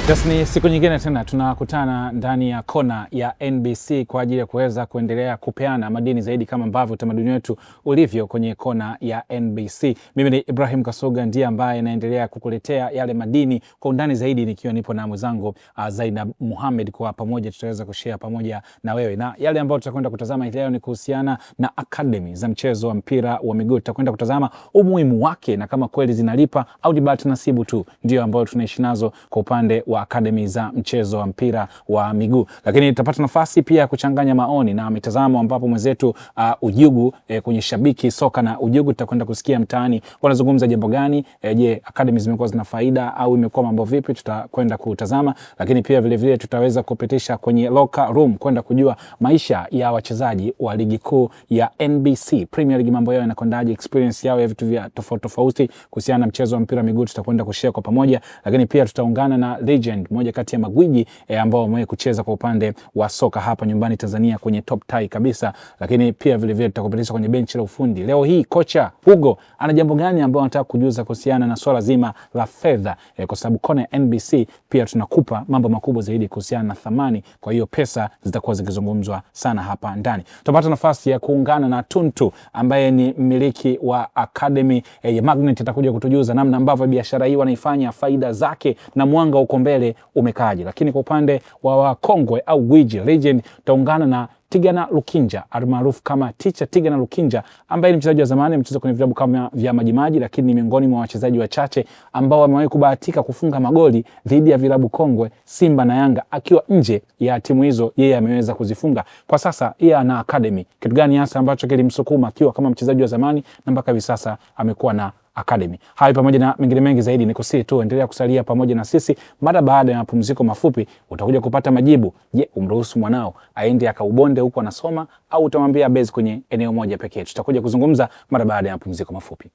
Just ni siku nyingine tena tunakutana ndani ya kona ya NBC kwa ajili ya kuweza kuendelea kupeana madini zaidi kama ambavyo utamaduni wetu ulivyo kwenye kona ya NBC. Mimi ni Ibrahim Kasuga ndiye ambaye naendelea kukuletea yale madini kwa undani zaidi nikiwa nipo na mwenzangu Zainab Mohamed. Kwa pamoja tutaweza kushare pamoja na wewe. Na yale ambayo tutakwenda kutazama leo ni kuhusiana na academy za mchezo wa mpira wa miguu. Tutakwenda kutazama umuhimu wake na kama kweli zinalipa au ni bahati nasibu tu ndio ambayo tunaishi nazo kwa upande wa academy za mchezo wa mpira wa miguu. Lakini tutapata nafasi pia ya kuchanganya maoni na mitazamo ambapo mwenzetu Ujugu kwenye Shabiki Soka na Ujugu tutakwenda kusikia mtaani wanazungumza jambo gani. Je, academy zimekuwa zina faida au imekuwa mambo vipi? Tutakwenda kutazama. Lakini pia vile vile tutaweza kupitisha kwenye locker room kwenda kujua maisha ya wachezaji wa ligi kuu ya NBC Premier League, mambo yao yanakwendaje, experience yao ya vitu vya tofauti tofauti kuhusiana na mchezo wa mpira wa miguu tutakwenda kushare kwa pamoja. Lakini pia tutaungana na legend moja kati ya magwiji ambao wamewahi kucheza kwa upande wa soka hapa nyumbani Tanzania kwenye top tie kabisa. Lakini pia vile vile tutakupitisha kwenye benchi la ufundi. Leo hii kocha Hugo ana jambo gani ambao anataka kujuza kuhusiana na swala zima la fedha, kwa sababu kona ya NBC pia tunakupa mambo makubwa zaidi kuhusiana na thamani. Kwa hiyo pesa zitakuwa zikizungumzwa sana hapa ndani. Tutapata nafasi ya kuungana na Tuntu ambaye ni mmiliki wa academy ya Magnet, atakuja kutujuza namna ambavyo biashara hii wanaifanya, faida zake na mwanga uko mbele umekaaje. Lakini kwa upande wa wakongwe au gwiji legend tutaungana na Tigana Lukinja almaarufu kama Teacher Tigana Lukinja ambaye ni mchezaji wa zamani, amecheza kwenye vilabu kama vya Majimaji, lakini ni miongoni mwa wachezaji wachache ambao wamewahi kubahatika kufunga magoli dhidi ya vilabu kongwe Simba na Yanga. Akiwa nje ya timu hizo yeye ameweza kuzifunga. Kwa sasa yeye ana academy. Kitu gani hasa ambacho kilimsukuma akiwa kama mchezaji wa zamani na mpaka hivi sasa amekuwa na academy? Hayo pamoja na mengine mengi zaidi, nikusii tu endelea kusalia pamoja na sisi. Mara baada ya mapumziko mafupi utakuja kupata majibu. Je, umruhusu mwanao aende akaubonde huko anasoma au utamwambia base kwenye eneo moja pekee? Tutakuja kuzungumza mara baada ya mapumziko mafupi.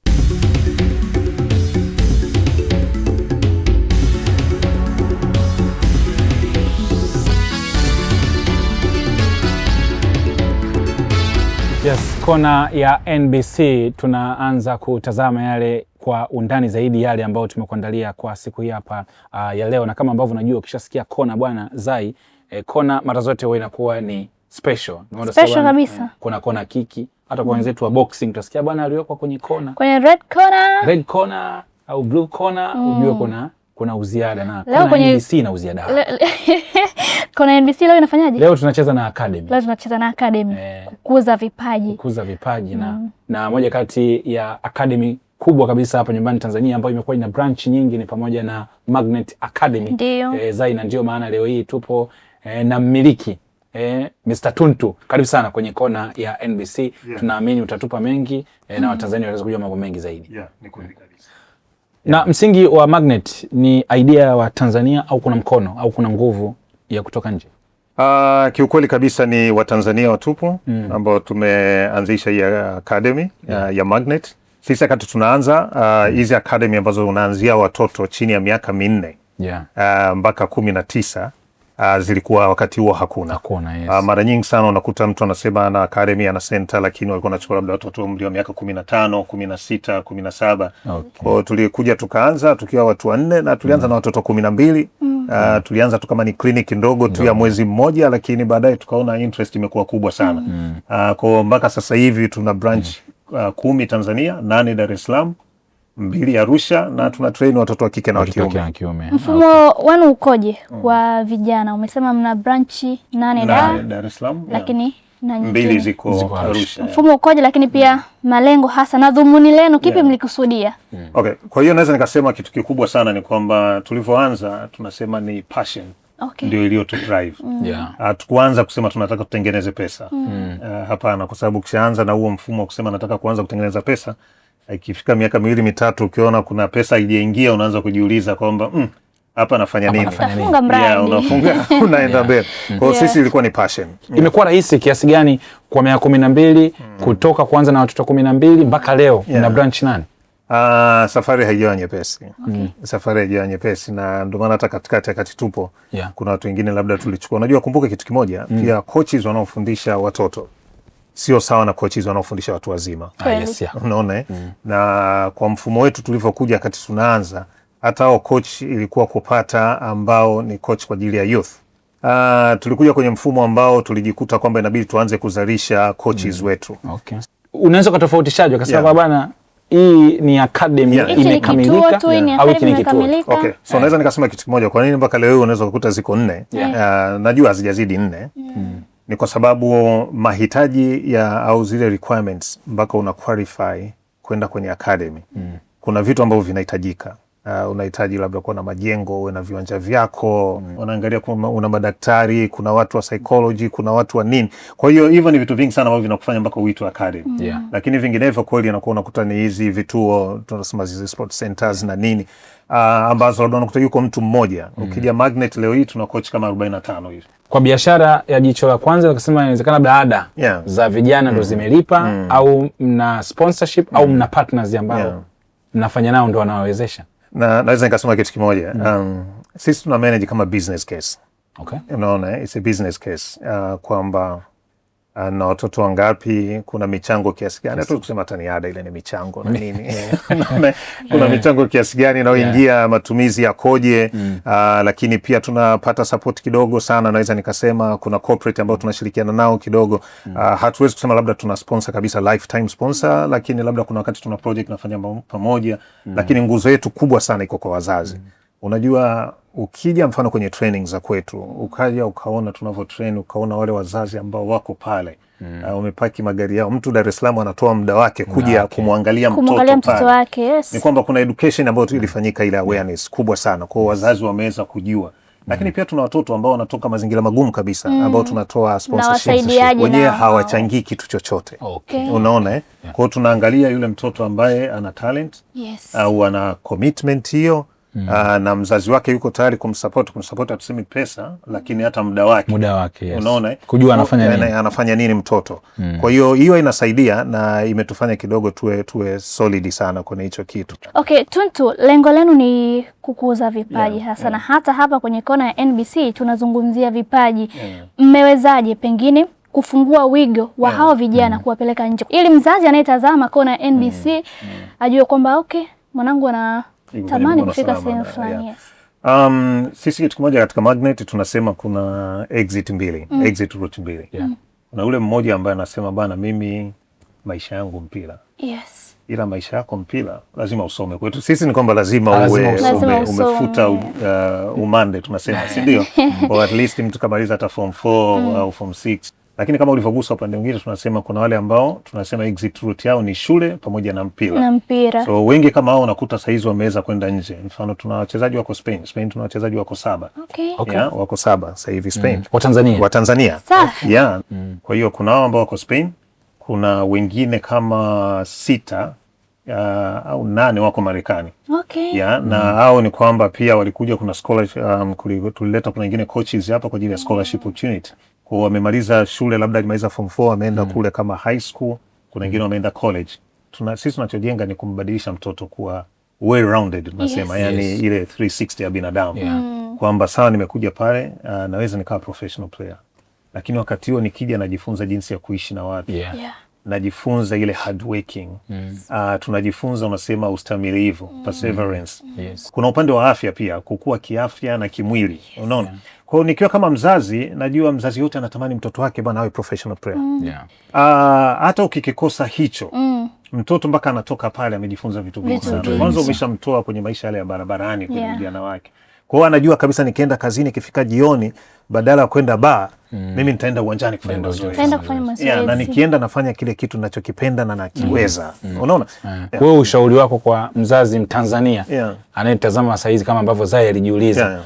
Yes, kona ya NBC tunaanza kutazama yale kwa undani zaidi, yale ambayo tumekuandalia kwa siku hii hapa ya leo. Na kama ambavyo unajua ukishasikia kona bwana Zai, kona mara zote huwa inakuwa ni special kabisa. Kuna kona kiki, hata kwa wenzetu wa boxing utasikia bwana aliwekwa kwenye kona, kwenye red corner au blue corner, ujue kuna uziada na leo kwenye NBC na uziada. Kona NBC leo inafanyaje? Leo tunacheza na academy. Kukuza vipaji na moja kati ya academy kubwa kabisa hapa nyumbani Tanzania ambayo imekuwa ina branch nyingi ni pamoja na Magnet Academy. Zaina, ndio maana leo hii tupo na mmiliki Mr. Tuntu. Karibu sana kwenye kona ya NBC. Tunaamini utatupa mengi na Watanzania waweza kujua mambo mengi zaidi. Ni kweli kabisa. Na msingi wa Magnet ni idea wa Tanzania au kuna mkono au kuna nguvu ya kutoka nje? Kiukweli kabisa ni Watanzania watupu ambao tumeanzisha hii academy ya Magnet. Sisi wakati tunaanza hizi academy ambazo unaanzia watoto chini ya miaka 4 mpaka 19 zilikuwa wakati huo hakuna. Yes. Mara nyingi sana unakuta mtu anasema ana academy ana center, lakini walikuwa wanachukua labda watoto umri wa miaka 15, 16, 17. Kwa hiyo tulikuja tukaanza tukiwa watu 4 na tulianza na watoto 12. Tulianza tu kama ni clinic ndogo tu ya mwezi mmoja, lakini baadaye tukaona interest imekuwa kubwa sana. Kwa mpaka sasa hivi tuna branch 10 Tanzania, 8 Dar es Salaam, 2 Arusha, na tuna train watoto wa kike na wa kiume. Mfumo wenu ukoje kwa vijana? Umesema mna branch 8 Dar es Salaam, lakini na 2 ziko Arusha. Mfumo ukoje, lakini pia malengo hasa na dhumuni lenu kipi mlikusudia? Okay, kwa hiyo naweza nikasema kitu kikubwa sana ni kwamba tulivyoanza tunasema ni passion. Ndio iliyo to drive. Hatukuanza kusema tunataka kutengeneze pesa. Hapana, kwa sababu ukishaanza na huo mfumo kusema nataka kuanza kutengeneza pesa, ikifika miaka 2 mitatu ukiona kuna pesa haijaingia unaanza kujiuliza kwamba hapa nafanya nini? Unafunga unaenda mbele. Kwa hiyo sisi ilikuwa ni passion. Imekuwa rahisi kiasi gani kwa miaka 12 kutoka kuanza na watoto 12 mpaka leo na branch 8? Safari haijawa nyepesi. Safari haijawa nyepesi, na ndio maana hata katikati tupo kuna watu wengine labda tulichukua. Unajua, kumbuka kitu kimoja, pia coaches wanaofundisha watoto sio sawa na coaches wanaofundisha watu wazima. Yes, yeah. Unaona na kwa mfumo wetu tulivyokuja wakati tunaanza hata hao coach ilikuwa kupata ambao ni coach kwa ajili ya youth. Tulikuja kwenye mfumo ambao tulijikuta kwamba inabidi tuanze kuzalisha coaches wetu. Okay. Unaweza kutofautishaje ukasema bwana hii ni academy imekamilika au hiki ni kituo? Okay. So naweza nikasema kitu kimoja, kwa nini mpaka leo unaweza kukuta ziko 4? Najua hazijazidi 4. Ni kwa sababu mahitaji ya au zile requirements mpaka una qualify kwenda kwenye academy. Kuna vitu ambavyo vinahitajika. Unahitaji labda kuwa na majengo, uwe na viwanja vyako, unaangalia una madaktari, kuna watu wa psychology, kuna watu wa nini. Kwa hiyo hivyo ni vitu vingi sana ambavyo vinakufanya mpaka uitwe academy. Lakini vinginevyo kweli inakuwa unakuta ni hizi vituo tunasema hizi sports centers na nini, ambazo labda unakuta yuko mtu mmoja. Ukija Magnet leo hii tuna coach kama 45 hivi. Kwa biashara ya jicho la kwanza ukasema inawezekana baada za vijana ndo zimelipa au mna sponsorship au mna partners ambao mnafanya nao ndo wanawawezesha. Na naweza nikasema kitu kimoja. Sisi tuna manage kama business case. Okay. Unaona, it's a business case. Kwamba na watoto wangapi, kuna michango kiasi gani, hata kusema hata ni ada ile ni michango na nini. Kuna michango kiasi gani inayoingia, matumizi yakoje, lakini pia tunapata support kidogo sana, naweza nikasema kuna corporate ambao tunashirikiana nao kidogo. Hatuwezi kusema labda tuna sponsor kabisa lifetime sponsor, lakini labda kuna wakati tuna project nafanya pamoja, lakini nguzo yetu kubwa sana iko kwa wazazi. Unajua, ukija mfano kwenye training za kwetu, ukaja ukaona tunavyo train, ukaona wale wazazi ambao wako pale, wamepaki magari yao, mtu Dar es Salaam anatoa muda wake kuja kumwangalia mtoto wake. Ni kwamba kuna education ambayo ilifanyika, ile awareness kubwa sana kwa wazazi, wameweza kujua. Lakini pia tuna watoto ambao wanatoka mazingira magumu kabisa, ambao tunatoa sponsorship, wenyewe hawachangii kitu chochote. Unaona Kwa hiyo tunaangalia yule mtoto ambaye ana talent au ana commitment hiyo, na mzazi wake yuko tayari kumsupport atusemi pesa, lakini hata muda wake. Unaona kujua anafanya nini mtoto. Kwa hiyo inasaidia na imetufanya kidogo tuwe solid sana kwenye hicho kitu. Okay, Tuntu, lengo lenu ni kukuza vipaji hasa na hata hapa kwenye kona ya NBC tunazungumzia vipaji. Mmewezaje pengine kufungua wigo wa hao vijana kuwapeleka nje, ili mzazi anayetazama kona ya NBC ajue kwamba okay, mwanangu ana tamani kufika sehemu fulani. Sisi kitu kimoja katika Magnet tunasema kuna exit route mbili. Kuna ule mmoja ambaye anasema bana, mimi maisha yangu mpira. Ila maisha yako mpira lazima usome. Kwetu sisi ni kwamba lazima umefuta umande tunasema, si ndio? Or at least mtu kamaliza hata form 4 au form 6. Lakini kama ulivyogusa upande mwingine, tunasema kuna wale ambao tunasema exit route yao ni shule pamoja na mpira. So wengi kama hao unakuta saizi wameweza kwenda nje. Mfano tuna wachezaji wako Spain tuna wachezaji wako 7. Wako 7 sasa hivi Spain. Wa Tanzania. Kwa hiyo kuna wao ambao wako Spain, kuna wengine kama 6 au 8 wako Marekani. Na hao ni kwamba pia walikuja, kuna scholarship, tulileta kuna wengine coaches hapa kwa ajili ya scholarship opportunity. Kwa wamemaliza shule, labda alimaliza form 4 wameenda kule kama high school, kuna wengine wameenda college. Sisi tunachojenga ni kumbadilisha mtoto kuwa well rounded tunasema, yani ile 360 ya binadamu. Kwamba sawa, nimekuja pale naweza nikawa professional player, lakini wakati huo nikija najifunza jinsi ya kuishi na watu. Najifunza ile hard working. Tunajifunza unasema ustamilivu, perseverance. Kuna upande wa afya pia, kukua kiafya na kimwili, unaona. Kwa hiyo nikiwa kama mzazi, najua mzazi yote anatamani mtoto wake bwana awe professional player. Hata ukikikosa hicho, mtoto mpaka anatoka pale amejifunza vitu vingi sana. Kwanza umeshamtoa kwenye maisha yale ya barabarani kwenye vijana wake. Kwa hiyo anajua kabisa nikienda kazini, ikifika jioni, badala ya kwenda bar, mimi nitaenda uwanjani kufanya mazoezi. Na nikienda nafanya kile kitu ninachokipenda na nakiweza. Unaona? Wewe ushauri wako kwa mzazi Mtanzania anayetazama saa hizi kama ambavyo Zai alijiuliza,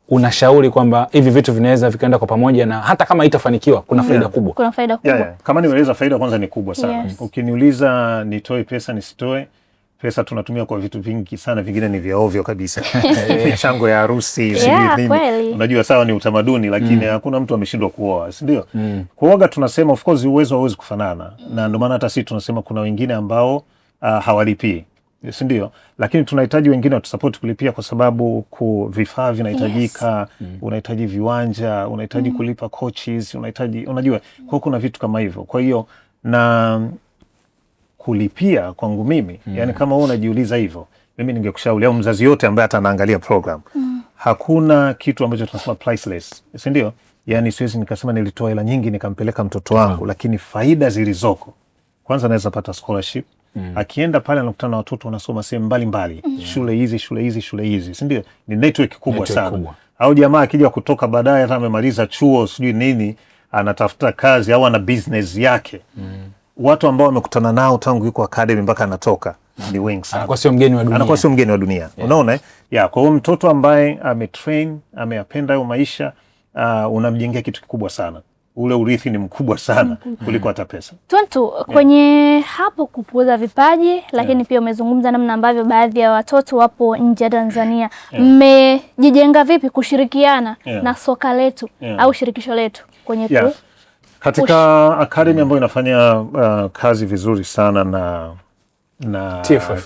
unashauri kwamba hivi vitu vinaweza vikaenda kwa pamoja, na hata kama haitafanikiwa kuna faida kubwa? Kuna faida kubwa. Kama nimeeleza, faida kwanza ni kubwa sana. Ukiniuliza nitoe pesa nisitoe pesa, tunatumia kwa vitu vingi sana, vingine ni vya ovyo kabisa. Michango ya harusi, unajua sawa ni utamaduni, lakini hakuna mtu ameshindwa kuoa, si ndio? Kuoga tunasema of course uwezo hauwezi kufanana, na ndio maana hata sisi tunasema kuna wengine ambao hawalipii, si ndio? Lakini tunahitaji wengine watusupport kulipia, kwa sababu vifaa vinahitajika, unahitaji viwanja, unahitaji kulipa coaches, unajua, kwa kuna vitu kama hivyo. Kwa hiyo na kulipia kwangu mimi, yani kama wewe unajiuliza hivyo, mimi ningekushauri au mzazi yote ambaye atanaangalia program, hakuna kitu ambacho tunasema priceless, si ndio? Yani siwezi nikasema nilitoa hela nyingi nikampeleka mtoto wangu, lakini faida zilizoko, kwanza anaweza pata scholarship. Akienda pale anakutana na watoto wanasoma sehemu mbalimbali, shule hizi, si ndio? Ni network kubwa sana. Au jamaa akija kutoka baadaye hata amemaliza chuo sijui nini, anatafuta kazi au ana business yake. Watu ambao wamekutana nao tangu yuko academy mpaka anatoka ni wengi sana. Anakuwa sio mgeni wa dunia. Unaona? Kwa hiyo mtoto ambaye ametrain, ameyapenda hayo maisha, unamjengea kitu kikubwa sana. Ule urithi ni mkubwa sana kuliko hata pesa. Tuntu, kwenye hapo kukuza vipaji, lakini pia umezungumza namna ambavyo baadhi ya watoto wapo nje ya Tanzania. Mmejijenga vipi kushirikiana na soka letu au shirikisho letu kwenye katika academy ambayo inafanya kazi vizuri sana na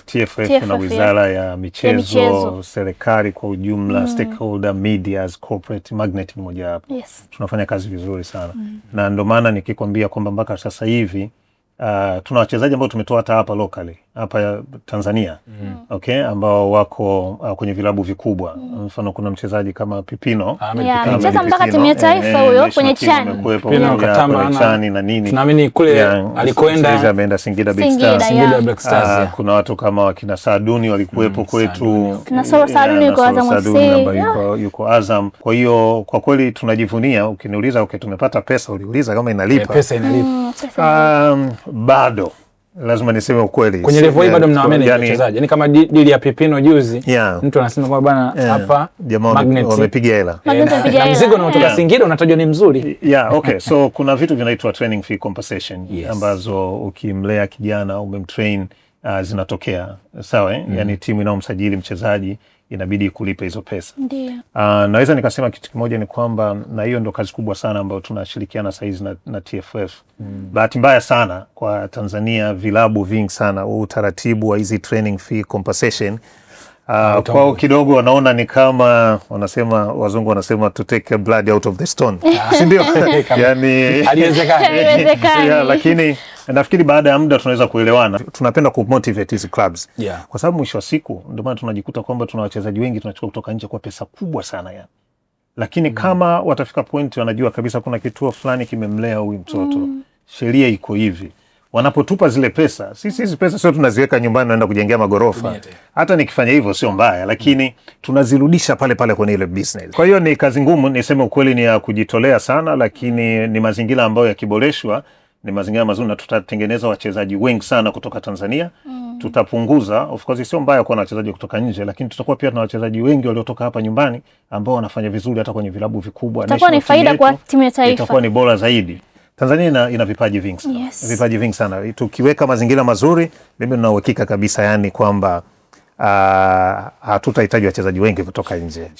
TFF na Wizara ya Michezo, serikali kwa ujumla, stakeholder, medias, corporate, Magnet ni moja hapo. Tunafanya kazi vizuri sana. Na ndio maana nikikwambia kwamba mpaka sasa hivi tuna wachezaji ambao tumetoa hata hapa locally, hapa Tanzania. Ambao wako kwenye vilabu vikubwa. Mfano kuna mchezaji kama Pipino, mcheza mpaka timu ya taifa huyo kwenye CHAN. Pipino katamba na nini. Tunaamini kule alikoenda ameenda Singida Big Stars. Kuna watu kama wakina Saaduni walikuwepo kwetu. Na Saaduni yuko Azam FC. Yuko Azam. Kwa hiyo kwa kweli tunajivunia. Ukiniuliza tumepata pesa, uliuliza kama inalipa. Pesa inalipa. Bado lazima niseme ukweli. Kwenye level hii bado mnaamini wachezaji. Yaani kama deal ya Pipino juzi, mtu anasema kwa bana hapa Magnet wamepiga hela. Na mzigo unaotoka Singida unatajwa ni mzuri. So kuna vitu vinaitwa training fee compensation ambazo ukimlea kijana umemtrain zinatokea. Sawa yani timu inayomsajili mchezaji inabidi kulipa hizo pesa. Ndio. Naweza nikasema kitu kimoja ni kwamba, na hiyo ndo kazi kubwa sana ambayo tunashirikiana saizi na TFF. Bahati mbaya sana kwa Tanzania, vilabu vingi sana utaratibu wa hizi training fee compensation kwao kidogo wanaona ni kama wazungu wanasema to take blood out of the stone. Si ndio? Yani haiwezekani. Lakini nafikiri baada ya muda tunaweza kuelewana. Tunapenda kumotivate hizi clubs. Kwa sababu mwisho wa siku ndio maana tunajikuta kwamba tuna wachezaji wengi tunachukua kutoka nje kwa pesa kubwa sana yani. Lakini kama watafika point wanajua kabisa kuna kituo fulani kimemlea huyu mtoto, sheria iko hivi, wanapotupa zile pesa, sisi hizi pesa sio tunaziweka nyumbani naenda kujengea magorofa. Hata nikifanya hivyo sio mbaya, lakini tunazirudisha pale pale kwenye ile business. Kwa hiyo ni kazi ngumu, niseme ukweli, ni ya kujitolea sana, lakini ni mazingira ambayo yakiboreshwa ni mazingira mazuri, na tutatengeneza wachezaji wengi sana kutoka Tanzania. Tutapunguza, of course sio mbaya kuwa na wachezaji kutoka nje, lakini tutakuwa pia na wachezaji wengi waliotoka hapa nyumbani ambao wanafanya vizuri hata kwenye vilabu vikubwa. Itakuwa ni faida kwa timu ya taifa. Itakuwa ni bora zaidi. Tanzania ina vipaji vingi sana. Vipaji vingi sana. Tukiweka mazingira mazuri, mimi nina uhakika kabisa yani kwamba hatutahitaji wachezaji wengi kutoka nje.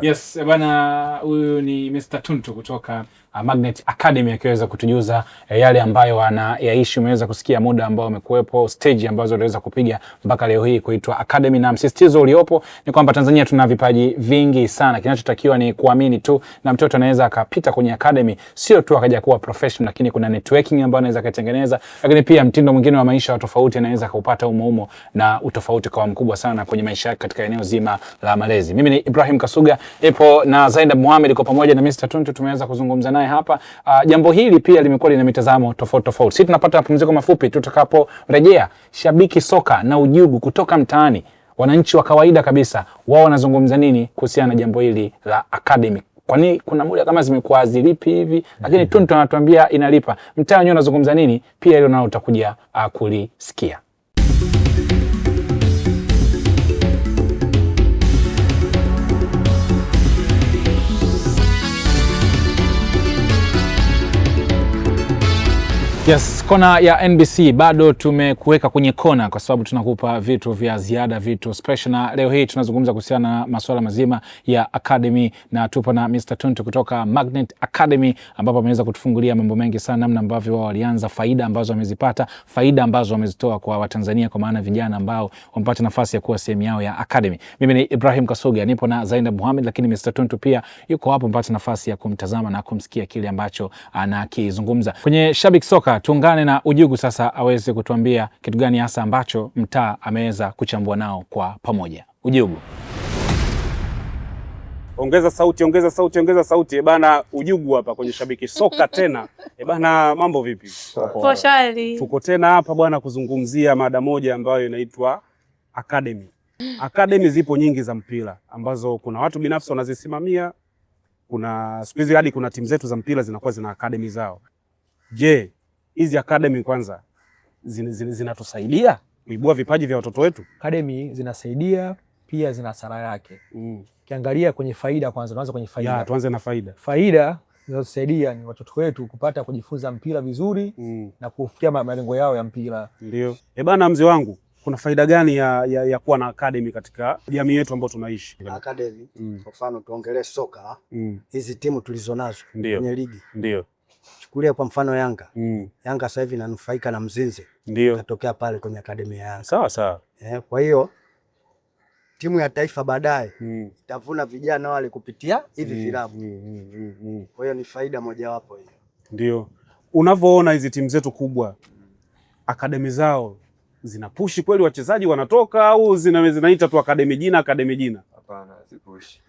Yes, bwana, huyu ni Mr. Tuntu kutoka Magnet Academy akiweza kutujuza yale ambayo anayaishi. Umeweza kusikia muda ambao umekuwepo, stage ambazo aliweza kupiga mpaka leo hii kuitwa Academy, na msisitizo uliopo ni kwamba Tanzania tuna vipaji vingi sana. Kinachotakiwa ni kuamini tu, na mtoto anaweza akapita kwenye Academy, sio tu akaja kuwa professional, lakini kuna networking ambayo anaweza kutengeneza, lakini pia mtindo mwingine wa maisha wa tofauti anaweza kupata umo na utofauti kwa mkubwa sana kwenye maisha yake katika eneo zima la malezi. Mimi ni Ibrahim Kasuga, ipo na Zainab Mohamed kwa pamoja na Mr. Tuntu, tumeweza kuzungumza naye hapa. Jambo hili pia limekuwa lina mitazamo tofauti. Sisi tunapata mapumziko mafupi, tutakaporejea shabiki soka na ujugu kutoka mtaani, wananchi wa kawaida kabisa, wao wanazungumza nini kuhusiana na jambo hili la Academy. Kwani kuna muda kama zimekuwa hazilipi hivi, lakini Tuntu anatuambia inalipa. Mtaani wenyewe wanazungumza nini? Pia hilo nalo utakuja kulisikia. Yes, kona ya NBC bado tumekuweka kwenye kona kwa sababu tunakupa vitu vya ziada, vitu special, na leo hii tunazungumza kuhusiana na masuala mazima ya Academy, na tupo na Mr. Tuntu kutoka Magnet Academy ambapo ameweza kutufungulia mambo mengi sana, namna ambavyo wao walianza, faida ambazo wamezipata, faida ambazo wamezitoa kwa Watanzania, kwa maana vijana ambao wamepata nafasi ya kuwa sehemu yao ya Academy. Mimi ni Ibrahim Kasuga, nipo na Zainab Mohamed, lakini Mr. Tuntu pia yuko hapo, mpata nafasi ya kumtazama na kumsikia kile ambacho anakizungumza. Kwenye Shabiki Soka Sawa, tuungane na Ujugu sasa aweze kutuambia kitu gani hasa ambacho mtaa ameweza kuchambua nao kwa pamoja. Ujugu. Ongeza sauti, ongeza sauti, ongeza sauti. Bana, Ujugu hapa kwenye Shabiki Soka tena. Bana, mambo vipi? Poa shwari. Tuko tena hapa bwana kuzungumzia mada moja ambayo inaitwa Academy. Academy zipo nyingi za mpira ambazo kuna watu binafsi wanazisimamia. Kuna siku hizi hadi kuna timu zetu za mpira zinakuwa zina academy zao. Je, hizi academy kwanza zinatusaidia kuibua vipaji vya watoto wetu? Academy zinasaidia, pia zina hasara yake. Kiangalia kwenye faida kwanza, tuanze kwenye faida. Ya, tuanze na faida. Faida zinazosaidia ni watoto wetu kupata kujifunza mpira vizuri na kufikia malengo yao ya mpira. Ndio. Bana, mzee wangu, kuna faida gani ya kuwa na academy katika jamii yetu ambayo tunaishi? Academy, kwa mfano tuongelee soka, hizi timu tulizonazo kwenye ligi. Ndio. Chukulia kwa mfano Yanga. Yanga sasa hivi inanufaika na Mzinze. Ndio. Natokea pale kwenye academy ya Yanga. Sawa sawa. Kwa hiyo timu ya taifa baadaye itavuna vijana wale kupitia hivi vilabu. Kwa hiyo ni faida mojawapo hiyo. Ndio. Unavyoona hizi timu zetu kubwa, academy zao zinapushi kweli wachezaji wanatoka au zinaita tu academy jina? Hapana, zipushi.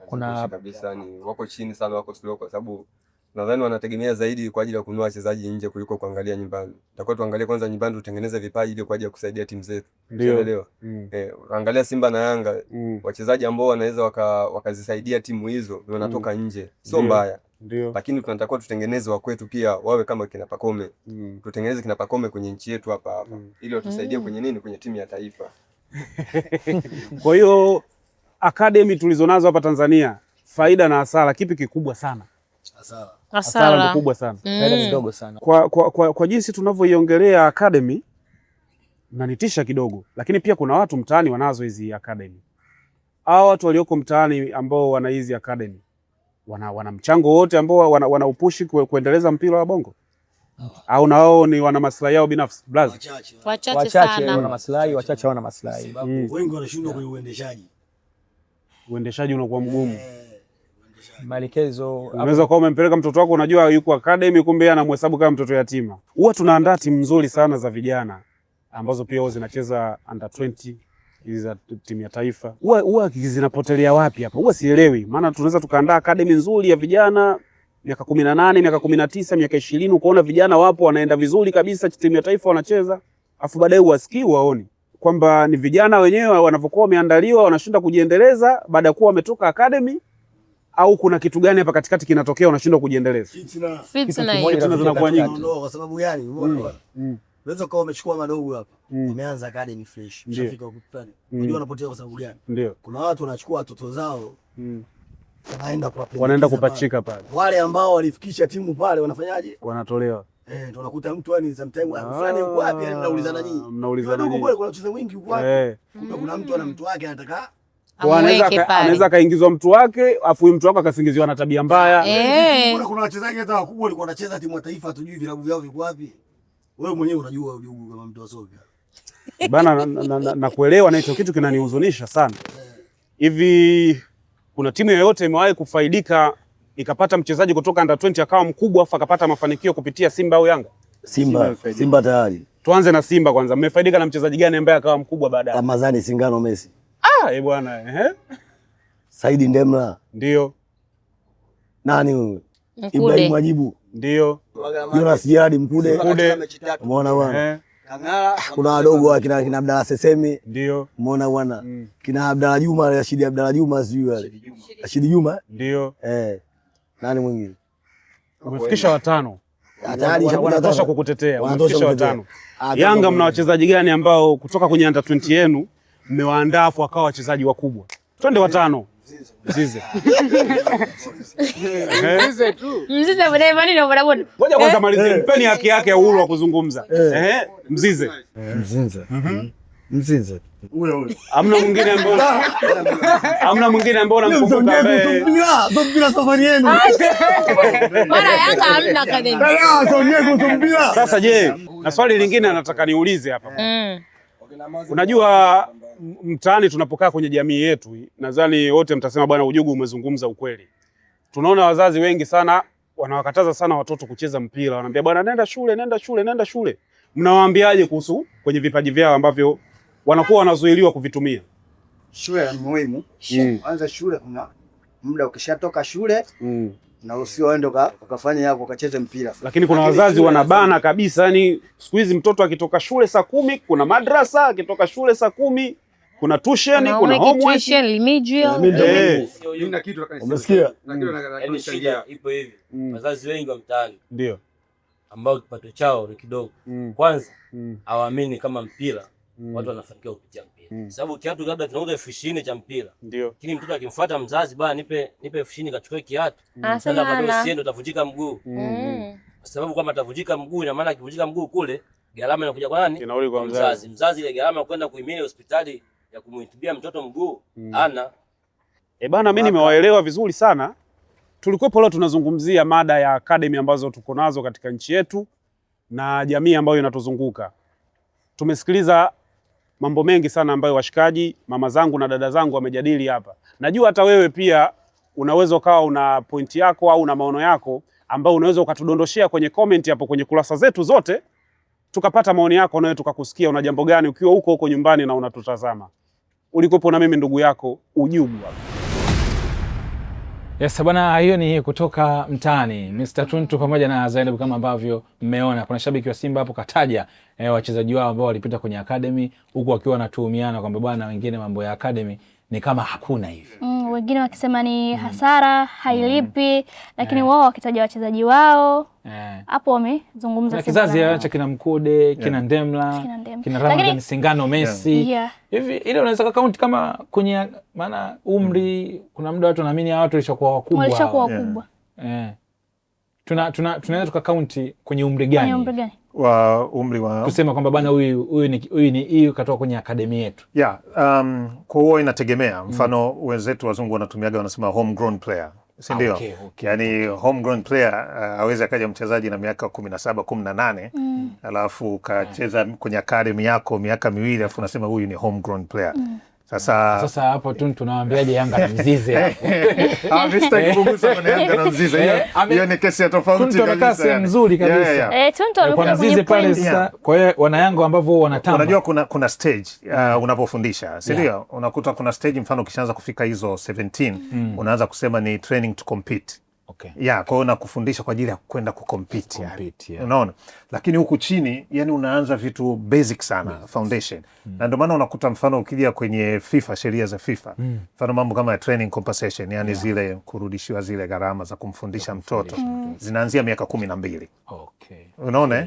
Kuna kabisa, ni wako chini sana, wako slow, kwa sababu nadhani wanategemea zaidi kwa ajili ya kununua wachezaji nje kuliko kuangalia nyumbani. Tutakuwa tuangalie kwanza nyumbani, tutengeneze vipaji ili kwa ajili ya kusaidia timu zetu. Ndio. Unaelewa? Angalia Simba na Yanga, wachezaji ambao wanaweza wakazisaidia timu hizo wanatoka nje. Sio mbaya. Ndio. Lakini tunatakiwa tutengeneze wa kwetu pia wawe kama kina Pacome. Tutengeneze kina Pacome kwenye nchi yetu hapa ili watusaidie kwenye nini? Kwenye timu ya taifa. Kwa hiyo academy tulizonazo hapa Tanzania, faida na hasara, kipi kikubwa sana? Hasara ni kubwa sana. faida ni ndogo sana. Kwa jinsi tunavyoiongelea academy nanitisha kidogo, lakini pia kuna watu mtaani wanazo hizi academy. Hao watu walioko mtaani ambao wana hizi academy wana mchango wote ambao wana upushi kuendeleza mpira wa Bongo? Au nao ni wana maslahi yao binafsi? Wachache sana. Wana maslahi, wachache wana maslahi. Wengi wanashindwa kwenye uendeshaji. Uendeshaji unakuwa mgumu. Maelekezo, unaweza kuwa umempeleka mtoto wako, unajua yuko academy, kumbe yeye anamhesabu kama mtoto yatima. Huwa tunaandaa timu nzuri sana za vijana ambazo pia zinacheza under 20 hizi za timu ya taifa. Huwa zinapotelea wapi hapa? Huwa sielewi. Maana tunaweza tukaandaa academy nzuri ya vijana miaka 18, miaka 19, miaka 20, ukaona vijana wapo wanaenda vizuri kabisa timu ya taifa wanacheza. Afu baadaye uwasikii waoni kwamba ni vijana wenyewe wanavyokuwa wameandaliwa wanashinda kujiendeleza baada ya kuwa wametoka academy, au kuna kitu gani hapa katikati kinatokea wanashindwa kujiendeleza? Fitna zinakuwa nyingi. Kwa sababu gani? Unaweza kuwa umechukua madogo hapa. Umeanza academy fresh. Ushafika ukutani. Unajua wanapotea kwa sababu gani? Ndio. Kuna watu wanachukua watoto zao. Wanaenda kupachika pale. Wale ambao walifikisha timu pale wanafanyaje? Wanatolewa. Ndio unakuta mtu yani sometimes fulani yuko wapi, yani mnaulizana nyinyi. Mnaulizana nyinyi. Kuna wachezaji wengi yuko wapi? Kuna mtu ana mtu wake anataka anaweza kaingizwa mtu wake, afu mtu wake akasingiziwa na tabia mbaya. Kuna wachezaji hata wakubwa walikuwa wanacheza timu ya taifa, hatujui vilabu vyao viko wapi. Wewe mwenyewe unajua Ujugu kama mtu wa soka. Bana, na kuelewa na hicho kitu kinanihuzunisha sana. Hivi kuna timu yoyote imewahi kufaidika ikapata mchezaji kutoka under 20 akawa mkubwa afu akapata mafanikio kupitia Simba au Yanga? Simba tayari. Tuanze na Simba kwanza. Mmefaidika na mchezaji gani ambaye akawa mkubwa baadaye? Ramadhani Singano Messi. Bwana, Saidi Ndemla. Ndio. Nani huyo? Ibrahim Wajibu. Ndio. Jonas Gerard Mkude. Umeona bwana? Kuna wadogo wa kina Abdalla Sesemi. Ndio. Umeona bwana? Kina Abdalla Juma, Rashid Abdalla Juma sijui wale. Rashid Juma? Ndio. Nani mwingine? Umefikisha watano. Tayari wanatosha kukutetea. Umefikisha watano. Yanga mna wachezaji gani ambao kutoka kwenye under 20 yenu mmewaandaa afu wakawa wachezaji wakubwa? Twende watano. Mzize. Mzize bwana nini bwana bwana. Ngoja kwanza malizie. Mpeni haki yake ya uhuru wa kuzungumza. Mzize. Mzinze. Ule. Hamna mwingine ambao unamkumbuka wewe. Bila safari yenu. Mara Yanga hamna academy. Sasa je, na swali lingine nataka niulize hapa. Unajua mtaani tunapokaa kwenye jamii yetu, nadhani wote mtasema bwana Ujugu umezungumza ukweli. Tunaona wazazi wengi sana wanawakataza sana watoto kucheza mpira. Wanaambia bwana, nenda shule, nenda shule, nenda shule. Mnawaambiaje kuhusu kwenye vipaji vyao ambavyo wanakuwa wanazuiliwa kuvitumia? Shule ni muhimu. Kwanza shule kuna muda ukishatoka shule na usiende ukafanya yako ukacheze mpira. Lakini kuna wazazi wanabana kabisa, yani siku hizi mtoto akitoka shule saa 10 kuna madrasa, akitoka shule saa 10 kuna tuition, kuna homework, tuition, remedial. Umesikia? Yaani shida ipo hivi. Wazazi wengi wa mtaani ndio ambao kipato chao ni kidogo. Kwanza hawaamini kama mpira watu wanafanikiwa kupitia mpira. Sababu kiatu labda kinauza 20,000 cha mpira. Ndio. Lakini mtoto akimfuata mzazi, bwana nipe 20,000 kachukue kiatu. Anasema bado siende utavunjika mguu. Kwa sababu kama atavunjika mguu, ina maana akivunjika mguu kule gharama inakuja kwa nani? Inauli kwa mzazi. Mzazi ile gharama kwenda kuhimili hospitali ya kumtibia mtoto mguu ana. Bana, mimi nimewaelewa vizuri sana. Tulikuwepo leo tunazungumzia mada ya academy ambazo tuko nazo katika nchi yetu na jamii ambayo inatuzunguka. Tumesikiliza mambo mengi sana ambayo washikaji, mama zangu na dada zangu wamejadili hapa. Najua hata wewe pia unaweza ukawa una pointi yako au una maono yako ambayo unaweza ukatudondoshea kwenye comment hapo kwenye kurasa zetu zote, tukapata maoni yako nawe tukakusikia una jambo gani ukiwa huko nyumbani na unatutazama. Ulikopo na mimi ndugu yako Ujugu hapa. Yes, bwana, hiyo ni kutoka mtaani. Mr. Tuntu pamoja na Zainab, kama ambavyo mmeona kuna shabiki wa Simba hapo kataja wachezaji wao ambao walipita kwenye academy, huku wakiwa wanatuhumiana kwamba bwana, wengine mambo ya academy ni kama hakuna hivi. Wengine wakisema ni hasara, hailipi, lakini wao wakitaja wachezaji wao hapo wamezungumza na kizazi cha kina Mkude, kina Ndemla, kina Ramadhan Singano, Messi. Hivi ile unaweza count kama kwenye maana umri, kuna muda watu wanaamini hao watu walishakuwa wakubwa. Tunaweza tukakaunti kwenye umri gani? Wa umri wa kusema kwamba bwana huyu katoka kwenye akademi yetu. Kwa hiyo inategemea. Mfano wenzetu wazungu wanatumiaga, wanasema homegrown player, si ndio? Yani homegrown player aweze akaja mchezaji na miaka 17 18 alafu kacheza kwenye academy yako miaka 2 alafu unasema huyu ni homegrown player. Sasa hapo tu tunawaambiaje Yanga na Mzize hapo? Vista kibugusa kwa Yanga na Mzize. Hiyo ni kesi ya tofauti kabisa. Tunataka nzuri kabisa. Tuntu amekuwa Mzize pale sasa. Kwa hiyo wana Yanga ambao wanatamba. Unajua kuna stage unapofundisha, si ndio? Unakuta kuna stage, mfano ukishaanza kufika hizo 17 unaanza kusema ni training to compete. Kwa hiyo nakufundisha kwa ajili ya kwenda kucompete. Unaona? Lakini huku chini yani unaanza vitu basic sana, foundation. Na ndio maana unakuta mfano ukija kwenye FIFA, sheria za FIFA, mfano mambo kama ya training compensation, yani zile kurudishiwa zile gharama za kumfundisha mtoto zinaanzia miaka 12. Unaona?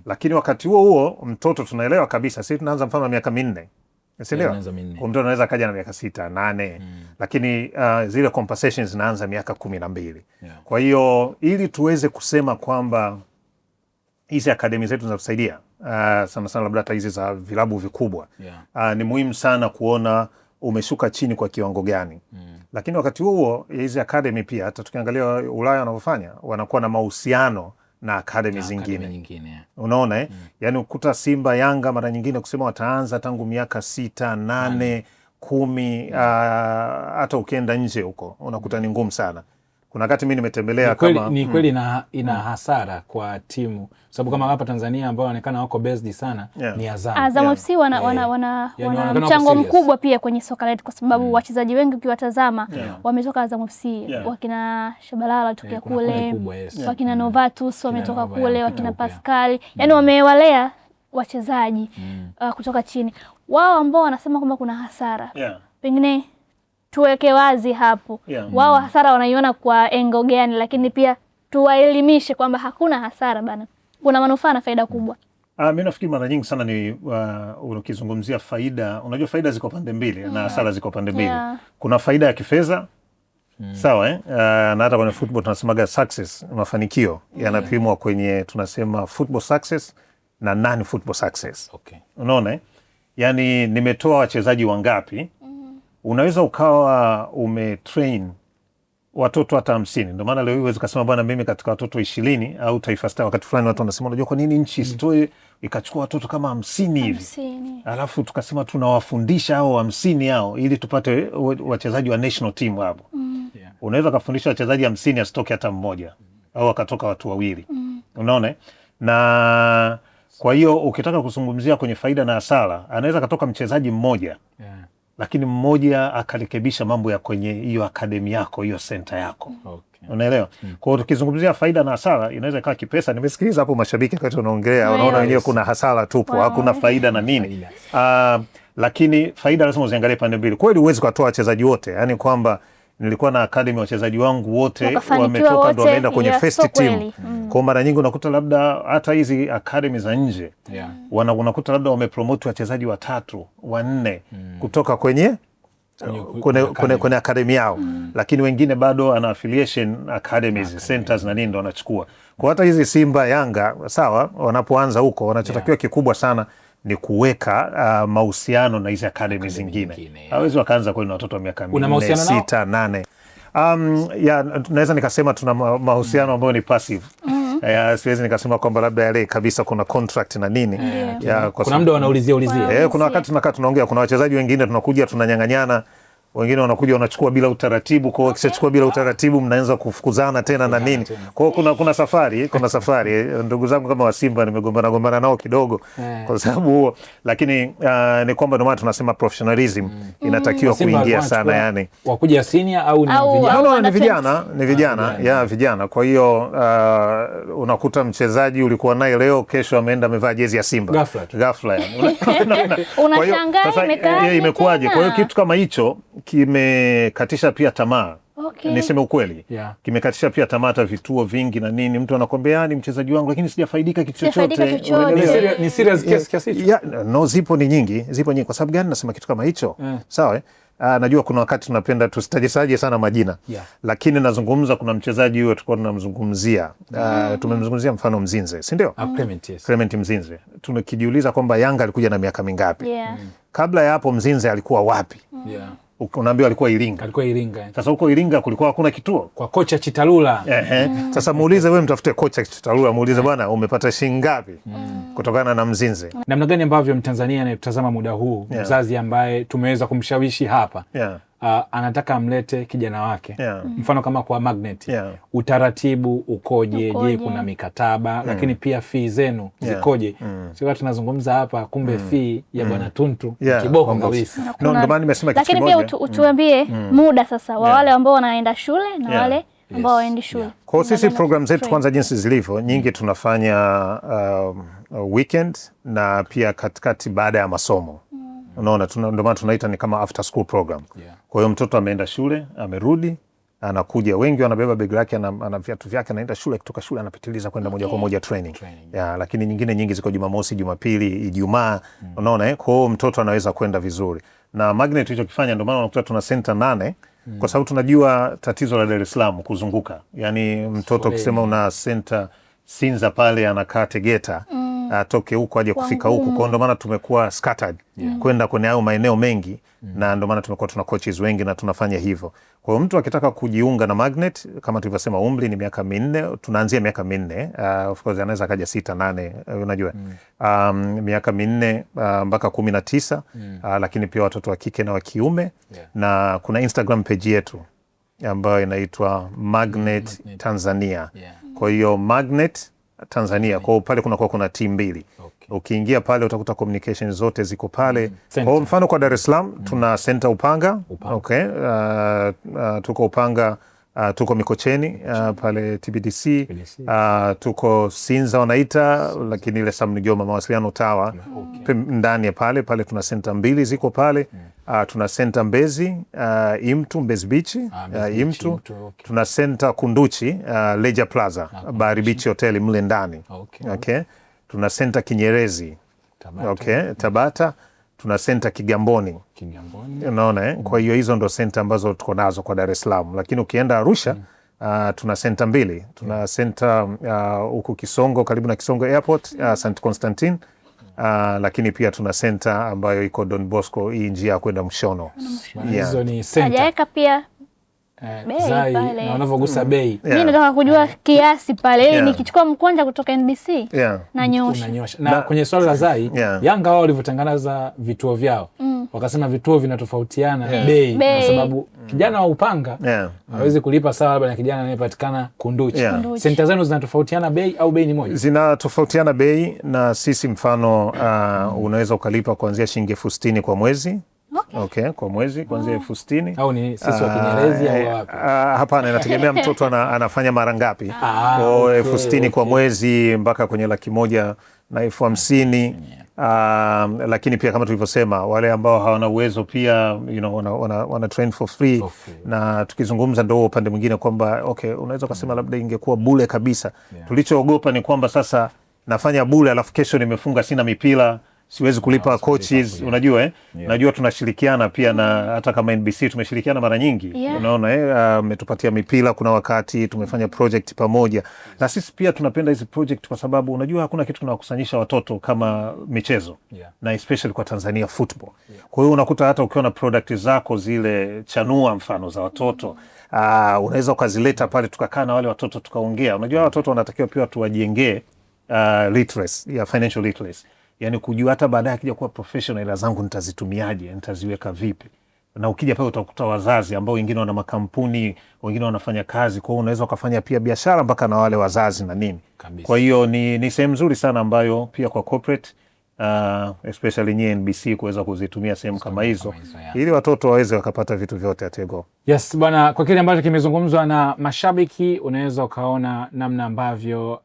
Lakini wakati huo mtoto tunaelewa kabisa sisi tunaanza mfano miaka 4. Sindio? Mtu anaweza kaja na miaka 6, 8, lakini zile compensations zinaanza miaka 12. Kwa hiyo ili tuweze kusema kwamba hizi akademi zetu zinatusaidia sana sana, labda hata hizi za vilabu vikubwa, ni muhimu sana kuona umeshuka chini kwa kiwango gani. Lakini wakati huo hizi akademi pia, hata tukiangalia Ulaya wanavyofanya, wanakuwa na mahusiano na academy zingine. Unaona yani ukuta Simba, Yanga mara nyingine kusema wataanza tangu miaka 6, 8, 10, hata ukienda nje huko unakuta ni ngumu sana. Kuna wakati mimi nimetembelea ni kweli ina hasara kwa timu, sababu kama hapa Tanzania ambao wanaonekana wako based sana ni Azam FC wana mchango mkubwa pia kwenye soka letu, kwa sababu wachezaji wengi ukiwatazama wametoka Azam FC, wakina Shabalala tokea kule, wakina Novatus wametoka kule, wakina Pascal, yani wamewalea wachezaji kutoka chini. Wao ambao wanasema kwamba kuna hasara, pengine tuweke wazi hapo. Wao hasara wanaiona kwa engo gani, lakini pia tuwaelimishe kwamba hakuna hasara bana, kuna manufaa na faida kubwa. Mimi nafikiri mara nyingi sana ni ukizungumzia faida, unajua faida ziko pande mbili na hasara ziko pande mbili. Kuna faida ya kifedha, sawa na hata kwenye football tunasemaga success, mafanikio yanapimwa kwenye tunasema football success na non football success. Unaona yani nimetoa wachezaji wangapi. Unaweza ukawa umetrain watoto hata 50. Ndio maana leo huwezi kusema bwana mimi katika watoto 20 au Taifa Stars wakati fulani watu wanasema unajua kwa nini nchi story ikachukua watoto kama 50 hivi. Alafu tukasema tunawafundisha hao 50 hao ili tupate wachezaji wa national team hapo. Unaweza kufundisha wachezaji 50 asitoke hata mmoja. au akatoka watu wawili. Unaona? Na kwa hiyo ukitaka kuzungumzia kwenye faida na hasara, anaweza katoka mchezaji mmoja lakini mmoja akarekebisha mambo ya kwenye hiyo akademi yako, hiyo center yako. Unaelewa? Kwa hiyo tukizungumzia faida na hasara inaweza ikawa kipesa. Nimesikiliza hapo mashabiki wakati wanaongelea, wanaona wenyewe kuna hasara tupo, hakuna faida na nini. Lakini faida lazima uziangalie pande mbili. Kweli huwezi kutoa wachezaji wote, yani kwamba nilikuwa na academy wachezaji wangu wote wametoka ndo wameenda kwenye first team. Kwa mara nyingi unakuta labda hata hizi academy za nje unakuta labda wamepromote wachezaji 3, 4 kutoka kwenye academy yao, lakini wengine bado ana affiliation academies, centers na nini ndo wanachukua. Kwa hata hizi Simba, Yanga, sawa, wanapoanza huko wanachotakiwa kikubwa sana ni kuweka mahusiano na hizi academy zingine. Hawezi wakaanza kwa watoto wa miaka 4, 6, 8. Naweza nikasema tuna mahusiano ambayo ni passive. Siwezi nikasema kwamba labda yale kabisa kuna contract na nini. Kuna muda wanaulizia. Kuna wakati tunakaa tunaongea, kuna wachezaji wengine tunakuja tunanyang'anyana, wengine wanakuja wanachukua bila utaratibu. Kwa hiyo kisachukua bila utaratibu mnaanza kufukuzana tena na nini. Kwa hiyo kuna safari. Ndugu zangu kama wa Simba nimegombana nao kidogo kwa sababu huo, lakini ni kwamba ndio maana tunasema professionalism inatakiwa kuingia sana, yani wakuja senior au ni vijana. Ni vijana. Kwa hiyo unakuta mchezaji ulikuwa naye leo, kesho ameenda amevaa jezi ya Simba ghafla yani. Unashangaa imekuaje? Kwa hiyo kitu kama hicho kimekatisha pia tamaa. Niseme ukweli. Kimekatisha pia tamaa hata vituo vingi na nini. Mtu anakwambia ni mchezaji wangu lakini sijafaidika kitu chochote. Ni serious kiasi hicho? No, zipo nyingi. Kwa sababu gani nasema kitu kama hicho? Sawa. Najua kuna wakati tunapenda tusitaje sana majina. Lakini nazungumza kuna mchezaji huyo tulikuwa tunamzungumzia. Tumemzungumzia mfano Mzinze, si ndio? Clement Mzinze. Tunakijiuliza kwamba Yanga alikuja na miaka mingapi? Kabla ya hapo Mzinze alikuwa wapi? Unaambiwa alikuwa Iringa. Sasa huko Iringa kulikuwa hakuna kituo kwa kocha Chitalula. Sasa muulize wewe, mtafute kocha Chitalula, muulize bwana umepata shilingi ngapi kutokana na Mzinze. Namna gani ambavyo Mtanzania anayetazama muda huu, mzazi ambaye tumeweza kumshawishi hapa anataka amlete kijana wake mfano kama kwa Magnet, utaratibu ukoje? Je, kuna mikataba? Lakini pia fee zenu zikoje? Sio tunazungumza hapa, kumbe fee ya bwana Tuntu kiboko kabisa. Ndio maana nimesema kitu kimoja. Lakini pia utuambie muda sasa wa wale ambao wanaenda shule na wale ambao waendi shule. Kwa sisi program zetu kwanza jinsi zilivyo nyingi tunafanya weekend na pia katikati baada ya masomo. Unaona, ndio maana tunaita ni kama after school program. Kwa hiyo mtoto ameenda shule, amerudi, anakuja, wengi wanabeba begi lake na viatu vyake, anaenda shule, kutoka shule anapitiliza kwenda moja kwa moja training. Lakini nyingi ziko Jumamosi, Jumapili, Ijumaa. Unaona, kwa hiyo mtoto anaweza kwenda vizuri. Na Magnet tulichokifanya ndio maana unakuta tuna center 8 kwa sababu tunajua tatizo la Dar es Salaam kuzunguka. Yaani mtoto ukisema una center Sinza pale anakaa Tegeta, atoke huko aje kufika huko. Kwa ndio maana tumekuwa scattered kwenda kwenye hayo maeneo mengi, na ndio maana tumekuwa tuna coaches wengi na tunafanya hivyo. Kwa hiyo mtu akitaka kujiunga na Magnet, kama tulivyosema umri ni miaka 4, tunaanzia miaka 4. Of course anaweza kaja 6, 8, unajua. Miaka 4 mpaka 19, lakini pia watoto wa kike na wa kiume. Na kuna Instagram page yetu ambayo inaitwa Magnet Tanzania. Kwa hiyo Magnet Tanzania, kwa pale kuna team mbili. Ukiingia pale utakuta communication zote ziko pale. Kwa mfano kwa Dar es Salaam tuna center Upanga. Tuko Upanga, tuko Mikocheni pale TBDC, tuko Sinza wanaita, lakini ile Sam Nigoma mawasiliano Tawa ndani ya pale tuna center 2 ziko pale. Tuna center Mbezi, Imtu, Mbezi Beach, Imtu. Tuna center Kunduchi, Leisure Plaza, Bahari Beach Hotel mle ndani. Tuna center Kinyerezi, Tabata. Tuna center Kigamboni. Unaona Kwa hiyo hizo ndo center ambazo tuko nazo kwa Dar es Salaam. Lakini ukienda Arusha, tuna center 2. Tuna center huku Kisongo, karibu na Kisongo Airport, St. Constantine. Lakini pia tuna center ambayo iko Don Bosco, hii njia ya kwenda Mshono. Hizo ni center. Hajaweka pia Zai na wanavyogusa bei. Mimi nataka kujua kiasi pale nikichukua mkwanja kutoka NBC na nyosha. Na kwenye swala la Zai, Yanga wao walivyotangaza vituo vyao wakasema vituo vinatofautiana bei kwa sababu kijana wa Upanga hawezi kulipa sawa labda na kijana anayepatikana Kunduchi. Senta zenu zinatofautiana bei au bei ni moja? Zinatofautiana bei, na sisi mfano unaweza ukalipa kuanzia shilingi 60,000 kwa mwezi. Okay, kwa mwezi kuanzia 60,000. Au ni sisi wa Kinyerezi au wapi? Hapana, inategemea mtoto anafanya mara ngapi. Kwa 60,000 kwa mwezi mpaka kwenye 150,000. Lakini pia kama tulivyosema, wale ambao hawana uwezo pia wana train for free. Na tukizungumza ndio upande mwingine kwamba okay, unaweza kusema labda ingekuwa bure kabisa. Tulichoogopa ni kwamba sasa nafanya bure alafu kesho nimefunga sina mipira, siwezi kulipa coaches, unajua najua tunashirikiana pia na hata kama NBC tumeshirikiana mara nyingi. Unaona umetupatia mipira, kuna wakati tumefanya project pamoja. Na sisi pia tunapenda hizi project kwa sababu unajua hakuna kitu tunawakusanyisha watoto kama michezo. Na especially kwa Tanzania football. Kwa hiyo unakuta hata ukiwa na product zako zile chanua mfano za watoto, unaweza ukazileta pale tukakaa na wale watoto tukaongea. Unajua watoto wanatakiwa pia tuwajengee literacy, financial literacy. Yani kujua hata baadaye akija kuwa professional hela zangu nitazitumiaje, nitaziweka vipi. Na ukija pale utakuta wazazi ambao wengine wana makampuni, wengine wanafanya kazi, kwa hiyo unaweza ukafanya pia biashara mpaka na wale wazazi na nini. Kwa hiyo ni sehemu nzuri sana ambayo pia kwa corporate especially nye NBC kuweza kuzitumia sehemu kama hizo ili watoto waweze wakapata vitu vyote atego. Yes bwana, kwa kile ambacho kimezungumzwa na mashabiki unaweza ukaona namna ambavyo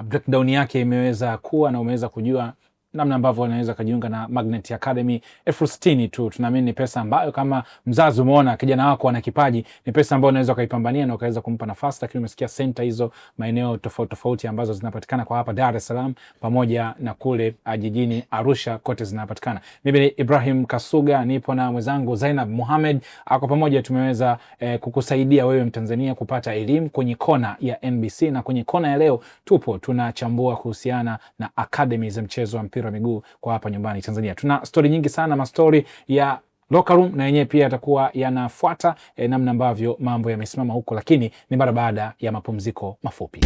breakdown yake imeweza kuwa na umeweza kujua namna ambavyo wanaweza kujiunga na Magnet Academy. 60,000 tu, tunaamini ni pesa ambayo kama mzazi umeona kijana wako ana kipaji, ni pesa ambayo unaweza kuipambania na ukaweza kumpa nafasi. Lakini umesikia center hizo maeneo tofauti ambazo zinapatikana kwa hapa Dar es Salaam pamoja na kule jijini Arusha, kote zinapatikana. Mimi ni Ibrahim Kasuga, nipo na mwenzangu Zainab Mohamed. Kwa pamoja tumeweza kukusaidia wewe Mtanzania kupata elimu kwenye kona ya NBC, na kwenye kona ya leo tupo tunachambua kuhusiana na academy za mchezo wa mpira wa miguu kwa hapa nyumbani Tanzania. Tuna story nyingi sana, mastori ya locker room na yenyewe pia yatakuwa yanafuata namna ambavyo mambo yamesimama huko, lakini ni mara baada ya mapumziko mafupi.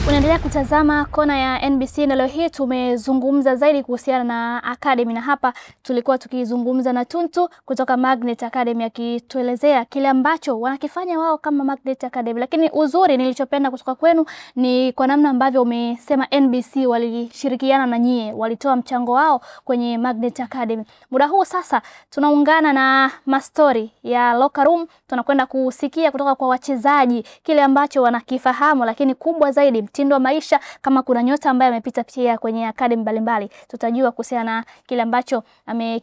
Unaendelea kutazama kona ya NBC na leo hii tumezungumza zaidi kuhusiana na academy, na hapa tulikuwa tukizungumza na Tuntu kutoka Magnet Academy akituelezea kile ambacho wanakifanya wao kama Magnet Academy. Lakini uzuri nilichopenda kutoka kwenu ni kwa namna ambavyo umesema NBC walishirikiana na nyie, walitoa mchango wao kwenye Magnet Academy. Muda huu sasa tunaungana na mastori ya locker room, tunakwenda kusikia kutoka kwa wachezaji kile ambacho wanakifahamu, lakini kubwa zaidi mtindo wa maisha. Kama kuna nyota ambaye amepita pia kwenye academy mbalimbali, tutajua kuhusiana na kile ambacho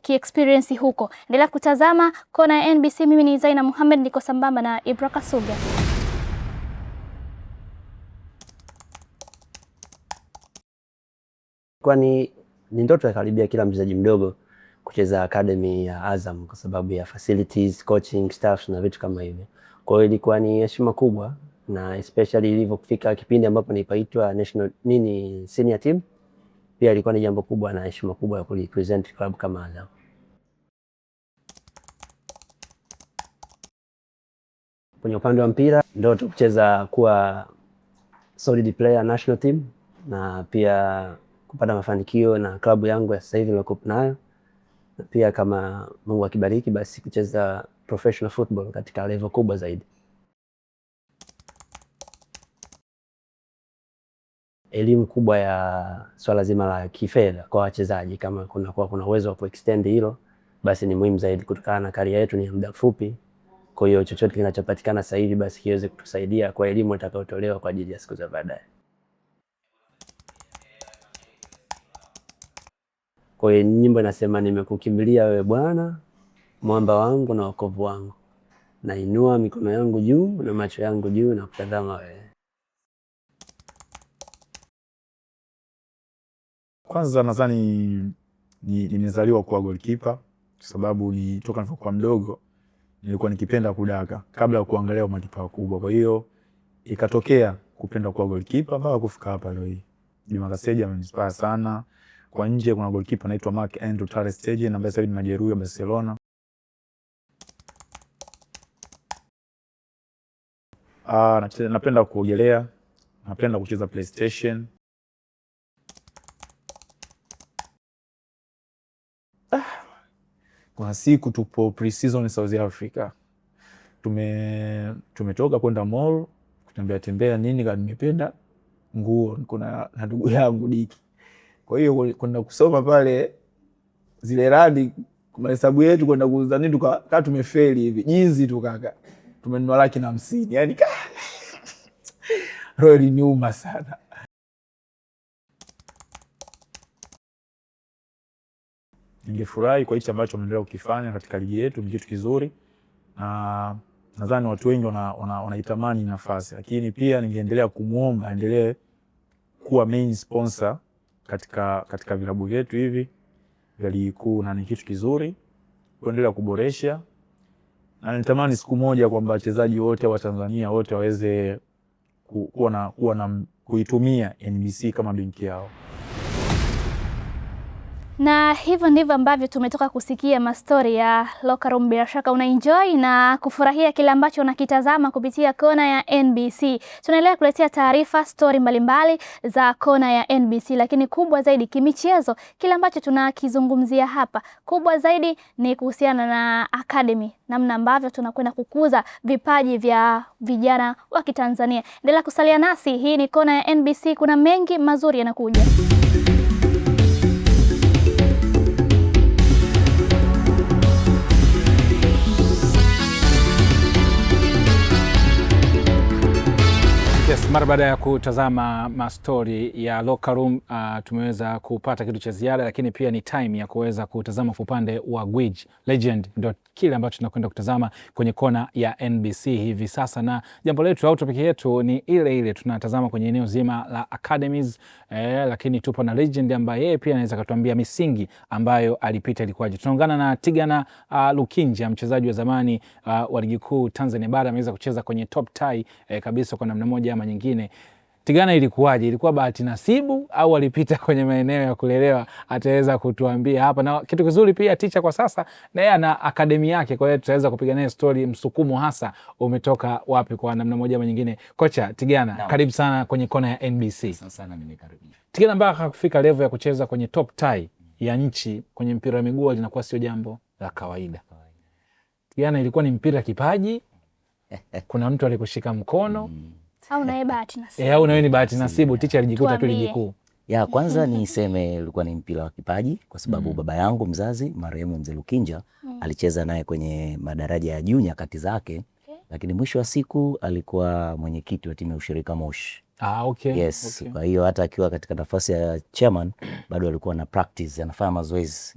experience huko. Endelea kutazama kona ya NBC. Mimi ni Zainab Mohamed, niko sambamba na Ibrahim Kasuga. Kwani ni ndoto ya karibia kila mchezaji mdogo kucheza academy ya Azam kwa sababu ya facilities, coaching staff na vitu kama hivyo. Kwa hiyo ilikuwa ni heshima kubwa, na especially ilivyofika kipindi ambapo nilipaitwa national senior team, pia ilikuwa ni jambo kubwa na heshima kubwa ya kurepresent club kama Azam. Kwenye upande wa mpira ndoto kucheza kuwa solid player national team, na pia kupata mafanikio na klabu yangu ya sasa hivi nilikuwa nayo, na pia kama Mungu akibariki basi kucheza professional football katika level kubwa zaidi. Elimu kubwa ya swala zima la kifedha kwa wachezaji, kama kuna uwezo wa kuextend hilo basi ni muhimu zaidi, kutokana na career yetu ni muda mfupi. Kwa hiyo chochote kinachopatikana sasa hivi basi kiweze kutusaidia kwa elimu itakayotolewa kwa ajili ya siku za baadaye. Kwa hiyo nyimbo inasema, nimekukimbilia wewe Bwana, mwamba wangu na wokovu wangu, nainua mikono yangu juu na macho yangu juu na kutazama wewe. Kwanza nadhani nimezaliwa kuwa goalkeeper, kwa sababu ni toka nilipokuwa mdogo nilikuwa nikipenda kudaka kabla ya kuangalia makipa wakubwa. Kwa hiyo ikatokea kupenda kuwa goalkeeper mpaka kufika hapa leo hii. Juma Kaseja ameninspire sana. Kwa nje kuna goalkeeper anaitwa Mark Andrew Ter Stegen ambaye sasa ni majeruhi wa Barcelona. Napenda kuogelea, napenda kucheza PlayStation. Kuna siku tupo pre-season South Africa. Tumetoka kwenda mall, kutembea nini, kama nimependa nguo, kuna na ndugu yangu Diki. Kwa hiyo kwenda kusoma pale zile radi kwa hesabu yetu, kwenda kuuza nini, tukakaa tumefeli hivi. Jinsi tu kaka. Tumenunua 150. Yaani roho iliniuma sana. Ningefurahi kwa hicho ambacho mnaendelea kukifanya katika ligi yetu, ni kitu kizuri. Na nadhani watu wengi wanaitamani nafasi, lakini pia ningeendelea kumuomba aendelee kuwa main sponsor katika vilabu vyetu hivi vya ligi kuu, na ni kitu kizuri kuendelea kuboresha. Na nitamani siku moja kwamba wachezaji wote wa Tanzania wote waweze kuitumia NBC kama benki yao. Na hivyo ndivyo ambavyo tumetoka kusikia mastori ya Locker Room. Bila shaka unaenjoy na kufurahia kile ambacho unakitazama kupitia kona ya NBC. Tunaendelea kuletea taarifa, story mbalimbali za kona ya NBC, lakini kubwa zaidi kimichezo, kile ambacho tunakizungumzia hapa kubwa zaidi ni kuhusiana na academy, namna ambavyo tunakwenda kukuza vipaji vya vijana wa Kitanzania. Endelea kusalia nasi, hii ni kona ya NBC, kuna mengi mazuri yanakuja. Yes, mara baada ya kutazama mastori ya Locker Room, tumeweza kupata kitu cha ziada, lakini pia ni time ya kuweza kutazama upande wa Gwiji Legend, ndio kile ambacho tunakwenda kutazama kwenye kona ya NBC hivi sasa. Na jambo letu au topic yetu ni ile tunatazama kwenye eneo zima la academies, lakini tupo na Legend ambaye yeye pia anaweza kutuambia misingi ambayo alipita ilikuwaje. Tunaungana na Tigana Lukinja, mchezaji wa zamani wa ligi kuu Tanzania Bara, ameweza kucheza kwenye top tie kabisa kwa namna moja ama nyingine. Tigana, ilikuwaje? Ilikuwa bahati nasibu au alipita kwenye maeneo ya kulelewa? Ataweza kutuambia hapa. Na kitu kizuri pia Ticha kwa sasa na yeye ana akademi yake, kwa hiyo tutaweza kupiga naye story, msukumo hasa umetoka wapi kwa namna moja ama nyingine. Kocha Tigana, karibu sana kwenye kona ya NBC. Sana nimekaribia. Tigana, mpaka kufika level ya kucheza kwenye top tie ya nchi kwenye mpira wa miguu linakuwa sio jambo la kawaida. Tigana, ilikuwa ni mpira kipaji? Kuna mtu alikushika mkono? Au nawe bahati nasibu? Au nawe ni bahati nasibu, Ticha alijikuta tu ligi kuu? Ya kwanza niseme ilikuwa ni mpira wa kipaji kwa sababu baba yangu mzazi marehemu Mzee Lukinja alicheza naye kwenye madaraja ya juu nyakati zake, lakini mwisho wa siku alikuwa mwenyekiti wa timu ya ushirika Moshi. Yes. Okay. Kwa hiyo hata akiwa katika nafasi ya chairman bado alikuwa na practice, anafanya mazoezi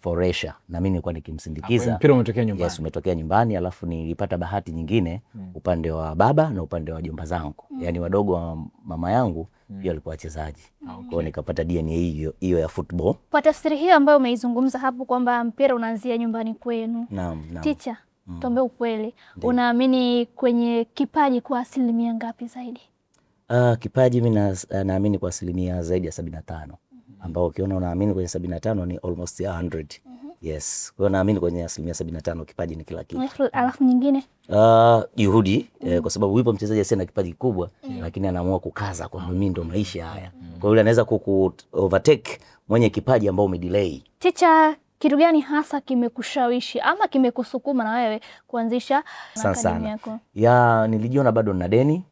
foresha, na mimi nilikuwa nikimsindikiza. Mpira umetokea nyumbani? Yes, umetokea nyumbani. Alafu nilipata bahati nyingine upande wa baba na upande wa jomba zangu, yani wadogo wa mama yangu pia walikuwa wachezaji. Kwa hiyo nikapata DNA hiyo ya football. Kwa tafsiri hiyo ambayo umeizungumza hapo kwamba mpira unaanzia nyumbani kwenu. Naam. Ticha, tuombe ukweli. Unaamini kwenye kipaji kwa asilimia ngapi zaidi? Kipaji mimi naamini kwa asilimia zaidi ya 75, ambao ukiona unaamini kwenye 75 ni almost 100. Yes. Kwa hiyo naamini kwenye asilimia 75 kipaji ni kila kitu. Alafu nyingine? Juhudi, kwa sababu yupo mchezaji asiye na kipaji kubwa lakini anaamua kukaza kwa mimi ndo maisha haya. Kwa hiyo anaweza overtake mwenye kipaji ambao umedelay. Ticha, kitu gani hasa kimekushawishi ama kimekusukuma na wewe kuanzisha akademi yako? Ya nilijiona bado nina deni.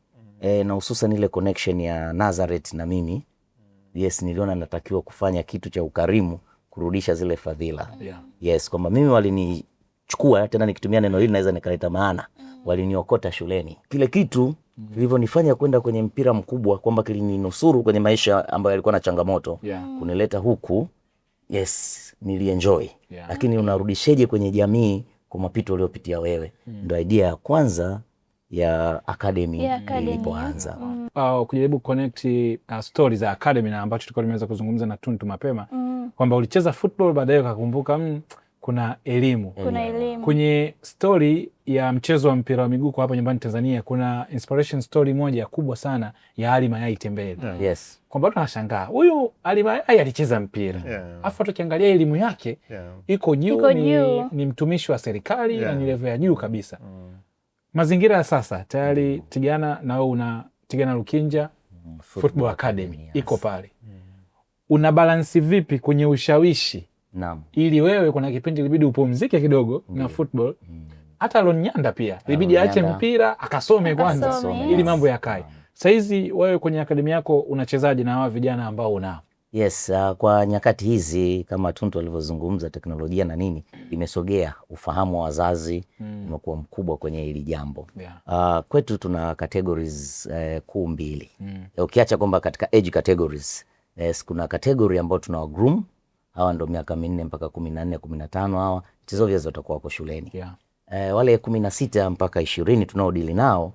Na hususan ile connection ya Nazareth na mimi. Yes, niliona natakiwa kufanya kitu cha ukarimu kurudisha zile fadhila. Yes, kwamba mimi walinichukua, tena nikitumia neno hili naweza nikaleta maana, waliniokota shuleni. Kile kitu kilivyonifanya kwenda kwenye mpira mkubwa, kwamba kilininusuru kwenye maisha ambayo yalikuwa na changamoto, kunileta huku. Yes, nilienjoy. Lakini unarudisheje kwenye jamii kwa mapito uliopitia wewe? Ndio idea ya kwanza ya academy ilipoanza. Kujaribu connect stories za academy na ambacho tulikuwa tumeweza kuzungumza na Tuntu mapema, kwamba ulicheza football baadaye ukakumbuka kuna elimu. Kwenye story ya mchezo wa mpira wa miguu kwa hapa nyumbani Tanzania, kuna inspiration story moja kubwa sana ya Ali Mayai Tembele. Yes. Kwamba tunashangaa huyu Ali Mayai alicheza mpira. Afu tukiangalia elimu yake iko juu, ni mtumishi wa serikali na ni level ya juu kabisa. Mazingira ya sasa tayari Tigana na wewe una Tigana Lukinja Football Academy iko pale. Una balance vipi kwenye ushawishi? Naam. Ili wewe kuna kipindi ilibidi upumzike kidogo na football. Hata Lonyanda pia ilibidi aache mpira akasome kwanza ili mambo yakae. Saizi wewe kwenye akademi yako unachezaje na hawa vijana ambao unao? Yes, kwa nyakati hizi kama Tuntu alivyozungumza, teknolojia na nini imesogea, ufahamu wa wazazi umekuwa mkubwa kwenye hili jambo. Kwetu tuna categories kuu mbili. Ukiacha kwamba katika age categories, kuna category ambao tuna groom, hawa ndo miaka 4 mpaka 14, 15 hawa mchezo vya watakuwa wako shuleni. Wale 16 mpaka 20 tunaodili nao,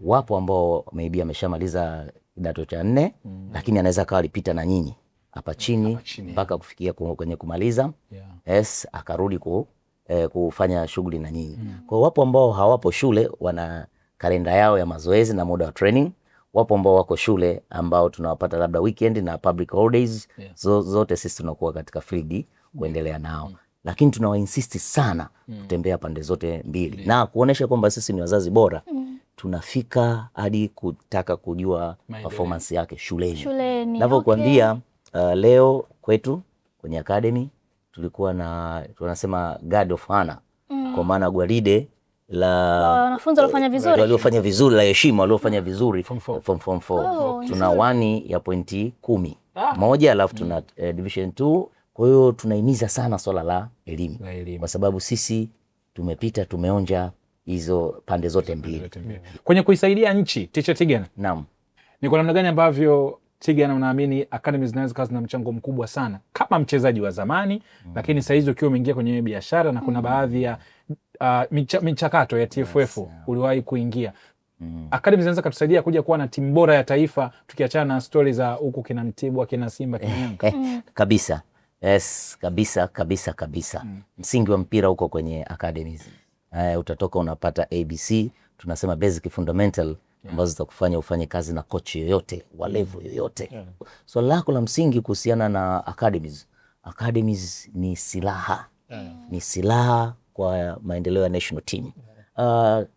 wapo ambao maybe ameshamaliza kidato cha 4 lakini anaweza kawa alipita na nyinyi hapa chini mpaka kufikia kwenye kumaliza akarudi kufanya shughuli na nyinyi. Kwa wapo ambao hawapo shule, wana kalenda yao ya mazoezi na muda wa training. Wapo ambao wako shule ambao tunawapata labda weekend na public holidays. Zote sisi tunakuwa katika field kuendelea nao. Lakini tunawainsisti sana kutembea pande zote mbili na kuonesha kwamba sisi ni wazazi bora. Tunafika hadi kutaka kujua performance yake shuleni. Navyokuambia, leo kwetu kwenye academy tulikuwa na tunasema guard of honor, kwa maana gwaride la wanafunzi waliofanya vizuri la heshima, waliofanya vizuri form 4. Tuna 1 ya pointi 10 moja, alafu tuna division 2. Kwa hiyo tunahimiza sana swala la elimu kwa sababu sisi tumepita, tumeonja hizo pande zote mbili. Kwenye kuisaidia nchi, Teacher Tigana. Naam. Ni kwa namna gani ambavyo Tigana unaamini academy zinaweza kazi na mchango mkubwa sana kama mchezaji wa zamani, lakini sasa hizi ukiwa umeingia kwenye biashara na kuna baadhi ya michakato ya TFF uliwahi kuingia. Academy zinaweza kutusaidia kuja kuwa na timu bora ya taifa, tukiachana na stories za huku kina Mtibwa, kina Simba, kina Yanga. Kabisa. Yes, kabisa. Msingi wa mpira huko kwenye academies. Utatoka unapata ABC, tunasema basic fundamental, ambazo zitakufanya ufanye kazi na coach yoyote wa level yoyote. Swali lako la msingi kuhusiana na academies. Academies ni silaha. Ni silaha kwa maendeleo ya national team.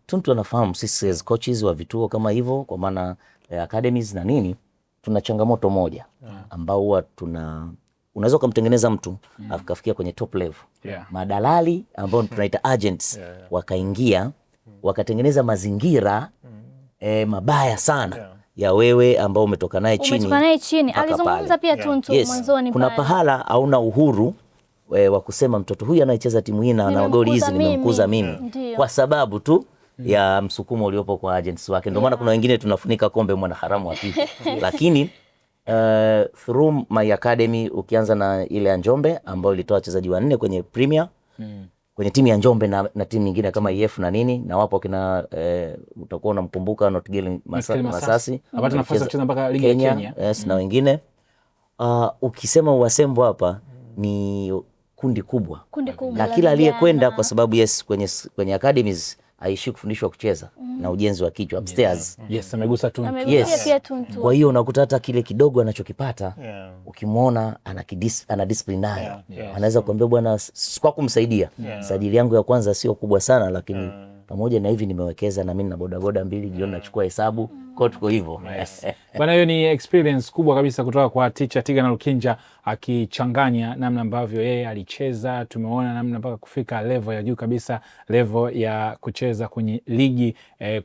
Tuntu anafahamu sisi as coaches wa vituo kama hivyo, kwa maana academies na nini, tuna changamoto moja ambao huwa unaweza kumtengeneza mtu akafikia kwenye top level. Madalali ambao tunaita agents wakaingia wakatengeneza mazingira mabaya sana ya wewe ambao umetoka naye chini. Alizungumza pia Tuntu mwanzoni. Kuna pahala hauna uhuru wa kusema mtoto huyu anayecheza timu hii na ana goli hizi nimemkuza mimi kwa sababu tu ya msukumo uliopo kwa agents wake. Ndio maana kuna wengine tunafunika kombe mwana haramu apite. Lakini through my academy, ukianza na ile ya Njombe ambayo ilitoa wachezaji 4 kwenye Premier kwenye timu ya Njombe na timu nyingine kama EF na nini, na wapo kina utakuwa unamkumbuka Notgel Masasi apata nafasi kucheza mpaka ligi ya Kenya. Na wengine ukisema Uasembo hapa ni kundi kubwa na kila aliyekwenda, kwa sababu kwenye academies aishi kufundishwa kucheza na ujenzi wa kichwa upstairs. Amegusa Tuntu. Pia Tuntu. Kwa hiyo unakuta hata kile kidogo anachokipata ukimwona ana discipline nayo. Anaweza kuambia bwana, kwa kumsaidia sajili yangu ya kwanza sio kubwa sana, lakini pamoja na hivi nimewekeza na mimi na bodaboda 2 jioni nachukua hesabu kwa tuko hivyo. Bwana, hiyo ni experience kubwa kabisa kutoka kwa Teacher Tigana Lukinja, akichanganya namna ambavyo yeye alicheza. Tumeona namna mpaka kufika level ya juu kabisa, level ya kucheza kwenye ligi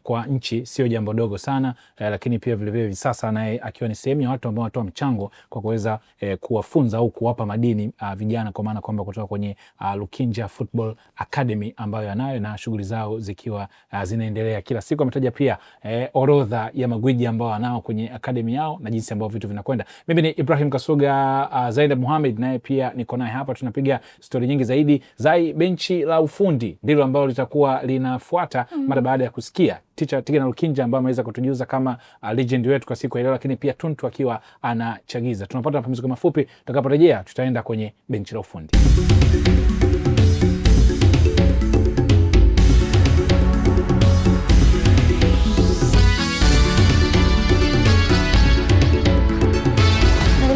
kwa nchi, sio jambo dogo sana, lakini pia vile vile sasa naye akiwa ni sehemu ya watu ambao wanatoa mchango kwa kuweza kuwafunza au kuwapa madini vijana, kwa maana kwamba kutoka kwenye Lukinja Football Academy ambayo anayo na shughuli zao zikiwa zinaendelea kila siku. Ametaja pia orodha ya magwiji ambao wanao kwenye academy yao na jinsi ambavyo vitu vinakwenda. Mimi ni Ibrahim Kasuga, Zainab Mohamed naye pia niko naye hapa, tunapiga story nyingi zaidi. Zai, benchi la ufundi ndilo ambalo litakuwa linafuata mara baada ya kusikia Teacher Tigana Lukinja ambaye ameweza kutujuza kama legend wetu kwa siku ya leo, lakini pia Tuntu akiwa anachagiza. Tunapata mapumziko mafupi, tutakaporejea tutaenda kwenye benchi la ufundi.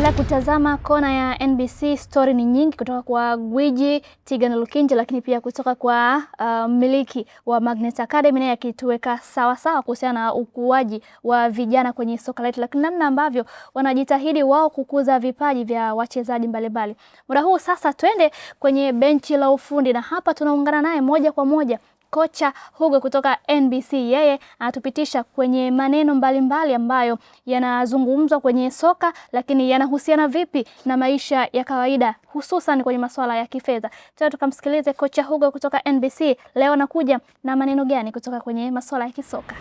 Unaendelea kutazama kona ya NBC. Story ni nyingi kutoka kwa gwiji Tigana Lukinje, lakini pia kutoka kwa mmiliki wa Magnet Academy, naye akituweka sawa sawa kuhusiana na ukuaji wa vijana kwenye soka letu, lakini namna ambavyo wanajitahidi wao kukuza vipaji vya wachezaji mbalimbali. Muda huu sasa twende kwenye benchi la ufundi, na hapa tunaungana naye moja kwa moja Kocha Hugo kutoka NBC. Yeye anatupitisha kwenye maneno mbalimbali ambayo yanazungumzwa kwenye soka, lakini yanahusiana vipi na maisha ya kawaida, hususan kwenye masuala ya kifedha. Tuna tukamsikilize Kocha Hugo kutoka NBC. Leo anakuja na maneno gani kutoka kwenye masuala ya kisoka?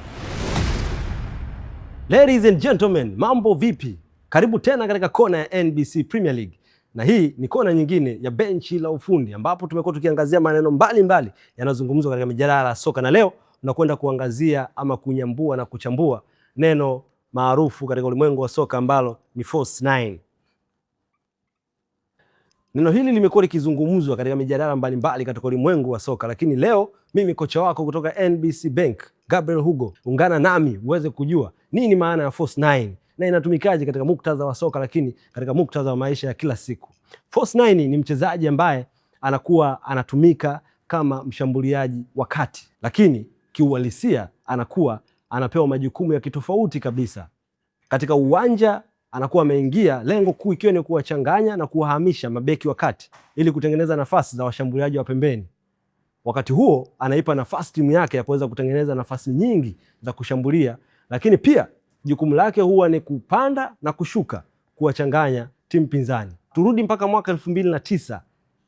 Ladies and gentlemen, mambo vipi? Karibu tena katika kona ya NBC Premier League. Na hii ni kona nyingine ya benchi la ufundi ambapo tumekuwa tukiangazia maneno mbalimbali yanazungumzwa katika mijadala ya soka, na leo tunakwenda kuangazia ama kunyambua na kuchambua neno maarufu katika ulimwengu wa soka ambalo ni false nine. Neno hili limekuwa likizungumzwa katika mijadala mbalimbali katika ulimwengu wa soka, lakini leo mimi kocha wako kutoka NBC Bank, Gabriel Hugo, ungana nami uweze kujua nini maana ya false nine na inatumikaje katika muktadha wa soka, lakini katika muktadha wa maisha ya kila siku. False nine ni mchezaji ambaye anakuwa anatumika kama mshambuliaji wa kati, lakini kiuhalisia anakuwa anapewa majukumu ya kitofauti kabisa. Katika uwanja anakuwa ameingia, lengo kuu ikiwa ni kuwachanganya na kuwahamisha mabeki wa kati ili kutengeneza nafasi za washambuliaji wa pembeni. Wakati huo anaipa nafasi timu yake ya kuweza kutengeneza nafasi nyingi za kushambulia, lakini pia jukumu lake huwa ni kupanda na kushuka, kuwachanganya timu pinzani. Turudi mpaka mwaka 2009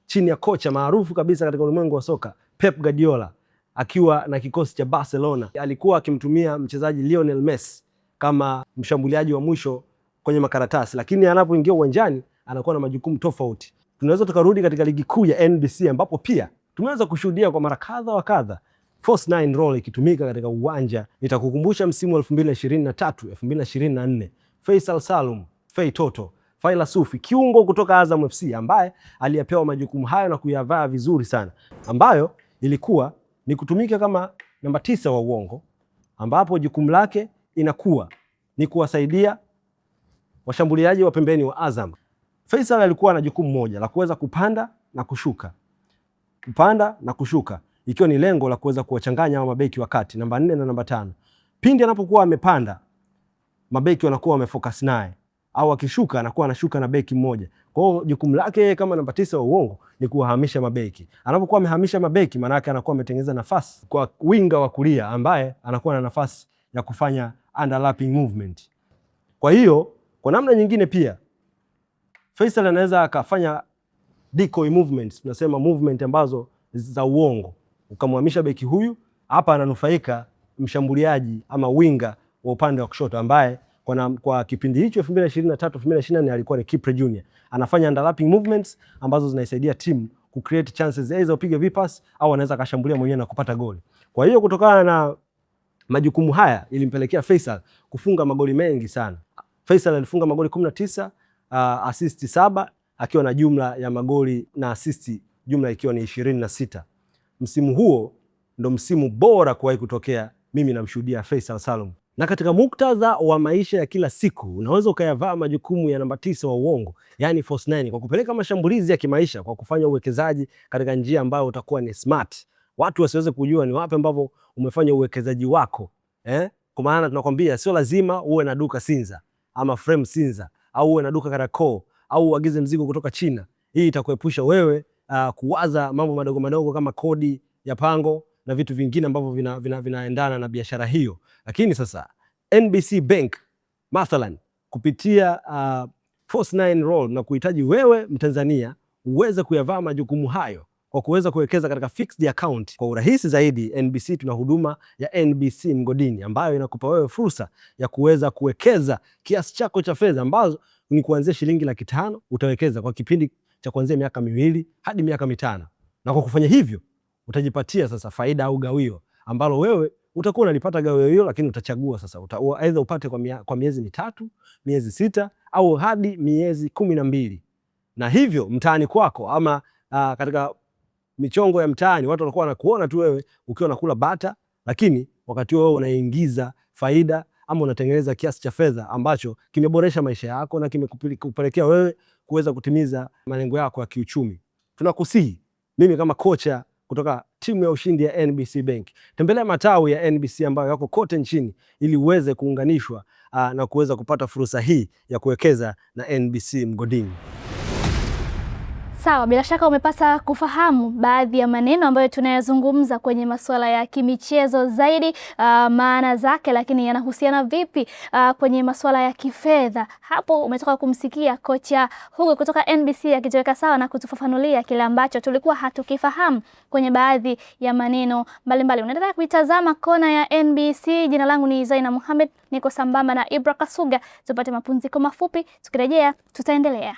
chini ya kocha maarufu kabisa katika ulimwengu wa soka, Pep Guardiola, akiwa na kikosi cha Barcelona. Alikuwa akimtumia mchezaji Lionel Messi kama mshambuliaji wa mwisho kwenye makaratasi, lakini anapoingia uwanjani anakuwa na majukumu tofauti. Tunaweza tukarudi katika ligi kuu ya NBC ambapo pia tumeweza kushuhudia kwa mara kadha wa kadha false nine role ikitumika katika uwanja. Nitakukumbusha msimu wa 2023 2024, Faisal Salum, Fei Toto, Faila Sufi, kiungo kutoka Azam FC ambaye aliyepewa majukumu hayo na kuyavaa vizuri sana, ambayo ilikuwa ni kutumika kama namba 9 wa uongo, ambapo jukumu lake inakuwa ni kuwasaidia washambuliaji wa pembeni wa Azam. Faisal alikuwa na jukumu moja la kuweza kupanda na kushuka, kupanda na kushuka, ikiwa ni lengo la kuweza kuwachanganya wa mabeki wa kati namba 4 na namba 5. Pindi anapokuwa amepanda, mabeki wanakuwa wamefocus naye, au akishuka anakuwa anashuka na beki mmoja. Kwa hiyo jukumu lake kama namba 9 wa uongo ni kuhamisha mabeki. Anapokuwa amehamisha mabeki, maana yake anakuwa ametengeneza nafasi kwa winga wa kulia ambaye anakuwa na nafasi ya kufanya underlapping movement. Kwa hiyo kwa namna nyingine pia Faisal anaweza akafanya decoy movements, tunasema movement ambazo za uongo. Ukamhamisha beki huyu, hapa ananufaika mshambuliaji ama winga wa upande wa kushoto ambaye kwa kipindi hicho 2023 2024 alikuwa ni Kipre Junior. Anafanya underlapping movements ambazo zinaisaidia timu ku create chances, aidha upige vipas au anaweza akashambulia mwenyewe na kupata goli. Kwa hiyo kutokana na majukumu haya ilimpelekea Faisal kufunga magoli mengi sana. Faisal alifunga magoli 19, assist 7, akiwa na jumla ya magoli na assist jumla ikiwa ni 26. Msimu huo ndo msimu bora kuwahi kutokea, mimi namshuhudia Faisal Salum. Na katika muktadha wa maisha ya kila siku, unaweza ukayavaa majukumu ya namba 9 wa uongo, yani false nine, kwa kupeleka mashambulizi ya kimaisha, kwa kufanya uwekezaji katika njia ambayo utakuwa ni smart. Watu wasiweze kujua ni wapi ambapo umefanya uwekezaji wako. Kwa maana tunakwambia sio lazima uwe na duka Sinza ama frame Sinza, au uwe na duka Kariakoo, au uagize mzigo kutoka China. Hii itakuepusha wewe kuwaza mambo madogo madogo kama kodi ya pango na vitu vingine ambavyo vinaendana na biashara hiyo. Lakini sasa NBC Bank mathalan kupitia false nine role na kuhitaji wewe Mtanzania uweze kuyavaa majukumu hayo kwa kuweza kuwekeza katika fixed account kwa urahisi zaidi. NBC tuna huduma ya NBC Mgodini ambayo inakupa wewe fursa ya kuweza kuwekeza kiasi chako cha fedha ambazo ni kuanzia shilingi 500,000 utawekeza kwa kipindi cha kuanzia miaka 2 hadi miaka 5. Na kwa kufanya hivyo utajipatia sasa faida au gawio ambalo wewe utakuwa unalipata gawio hiyo, lakini utachagua sasa aidha upate kwa miezi 3, miezi 6 au hadi miezi 12. Na hivyo mtaani kwako ama katika michongo ya mtaani watu wanakuwa wanakuona tu wewe ukiwa unakula bata, lakini wakati wewe unaingiza faida ama unatengeneza kiasi cha fedha ambacho kimeboresha maisha yako na kimekupelekea wewe kuweza kutimiza malengo yako ya kiuchumi. Tunakusihi, mimi kama kocha kutoka timu ya ushindi ya NBC Bank, tembelea matawi ya NBC ambayo yako kote nchini ili uweze kuunganishwa na kuweza kupata fursa hii ya kuwekeza na NBC mgodini. Sawa, bila shaka umepata kufahamu baadhi ya maneno ambayo tunayazungumza kwenye masuala ya kimichezo zaidi, maana zake, lakini yanahusiana vipi kwenye masuala ya kifedha. Hapo umetoka kumsikia kocha Hugo kutoka NBC akituweka sawa na kutufafanulia kile ambacho tulikuwa hatukifahamu kwenye baadhi ya maneno mbalimbali. Unaendelea kuitazama Kona ya NBC. Jina langu ni Zaina Mohamed, niko sambamba na Ibra Kasuga. Tupate mapumziko mafupi, tukirejea tutaendelea.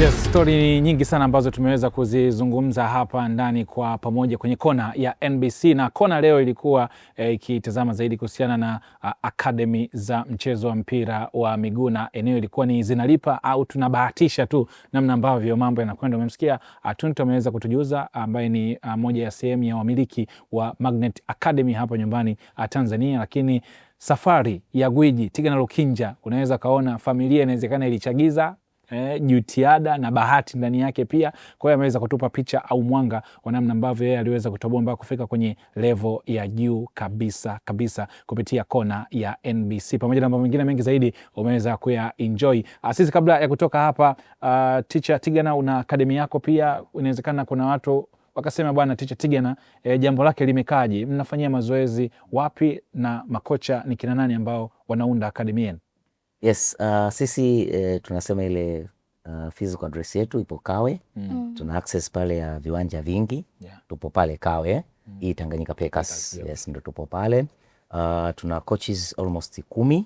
Yes, story nyingi sana ambazo tumeweza kuzizungumza hapa ndani kwa pamoja kwenye Kona ya NBC, na Kona leo ilikuwa ikitazama zaidi kuhusiana na academy za mchezo wa mpira wa miguu, na eneo ilikuwa ni zinalipa au tunabahatisha tu namna ambavyo mambo yanakwenda. Umemsikia Tuntu ameweza kutujuza, ambaye ni moja ya sehemu ya wamiliki wa Magnet Academy hapa nyumbani Tanzania, lakini safari ya gwiji Tigana Lukinja, unaweza kaona familia inawezekana ilichagiza jitihada na bahati ndani yake pia. Kwa hiyo ameweza kutupa picha au mwanga wa namna ambavyo yeye aliweza kutoboa mpaka kufika kwenye level ya juu kabisa kabisa kupitia Kona ya NBC, pamoja na mambo mengine mengi zaidi umeweza kuya enjoy. Sisi kabla ya kutoka hapa, Teacher Tigana, una academy yako pia. Inawezekana kuna watu wakasema, bwana Teacher Tigana jambo lake limekaje? Mnafanyia mazoezi wapi na makocha ni kina nani ambao wanaunda academy yenu? Yes, sisi tunasema ile physical address yetu ipo Kawe. Tuna access pale ya viwanja vingi. Tupo pale Kawe. Hii Tanganyika Packers. Yes, ndo tupo pale. Tuna coaches almost 10.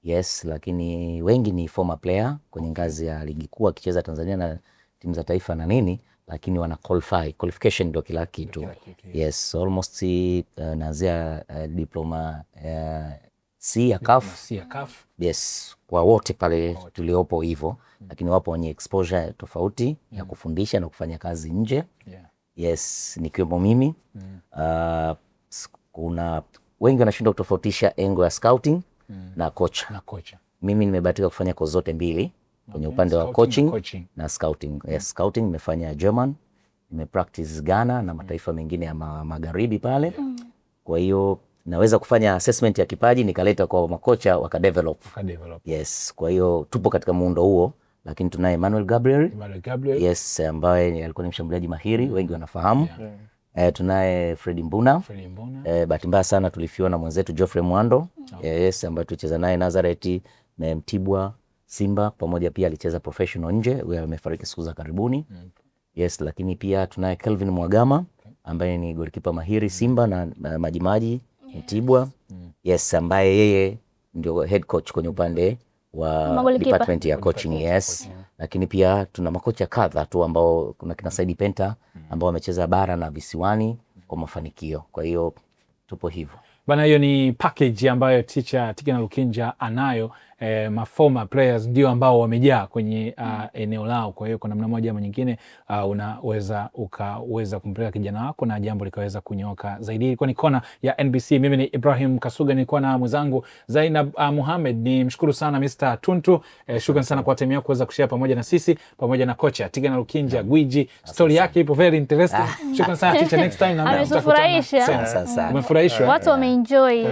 Yes, lakini wengi ni former player kwenye ngazi ya ligi kuu akicheza Tanzania na timu za taifa na nini, lakini wana qualification ndio kila kitu. Yes, almost naanzia diploma C ya CAF. Yes, kwa wote pale tuliopo hivyo, lakini wapo wenye exposure tofauti ya kufundisha na kufanya kazi nje. Yes, nikiwemo mimi. Kuna wengi wanashindwa kutofautisha engo ya scouting na kocha. Mimi nimebahatika kufanya kozi zote mbili kwenye upande wa coaching na scouting. Yes, scouting nimefanya German, nimepractice Ghana na mataifa mengine ya magharibi pale. Kwa hiyo naweza kufanya assessment ya kipaji nikaleta kwa makocha wakadevelop. Yes, kwa hiyo tupo katika muundo huo, lakini tunaye Emmanuel Gabriel. Yes, ambaye alikuwa ni mshambuliaji mahiri, wengi wanafahamu. Tunaye Fred Mbuna. Bahati mbaya sana tulifiwa na mwenzetu Geoffrey Mwando. Yes, ambaye tulicheza naye Nazareth na Mtibwa Simba pamoja, pia alicheza professional nje, huyo amefariki siku za karibuni. Yes, lakini pia tunaye Kelvin Mwagama ambaye ni goalkeeper mahiri Simba na Majimaji Mtibwa. Yes, ambaye yeye ndio head coach kwenye upande wa department ya coaching. Yes, lakini pia tuna makocha kadha tu ambao kuna kina Saidi Penta ambao wamecheza bara na visiwani kwa mafanikio. Kwa hiyo tupo hivyo bana. Hiyo ni package ambayo Teacher Tigana Lukinja anayo. Former players ndio ambao wamejaa kwenye eneo lao. Kwa hiyo kwa namna moja ama nyingine ukaweza kumpeleka kijana wako na jambo likaweza kunyoka zaidi. Ilikuwa ni Kona ya NBC. Mimi ni Ibrahim Kasuga, nilikuwa na mwenzangu Zainab Mohamed. Ni mshukuru sana Mr. Tuntu. Shukrani sana kwa timu yako kuweza kushare pamoja na sisi, pamoja na kocha Tigana Lukinja gwiji. Story yake ipo very interesting. Shukrani sana Teacher, next time na amefurahisha. Umefurahishwa? Watu wameenjoy.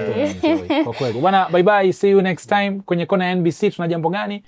Kwa kweli. Bwana, bye bye, see you next time kwenye Kona ya NBC. Tuna jambo gani?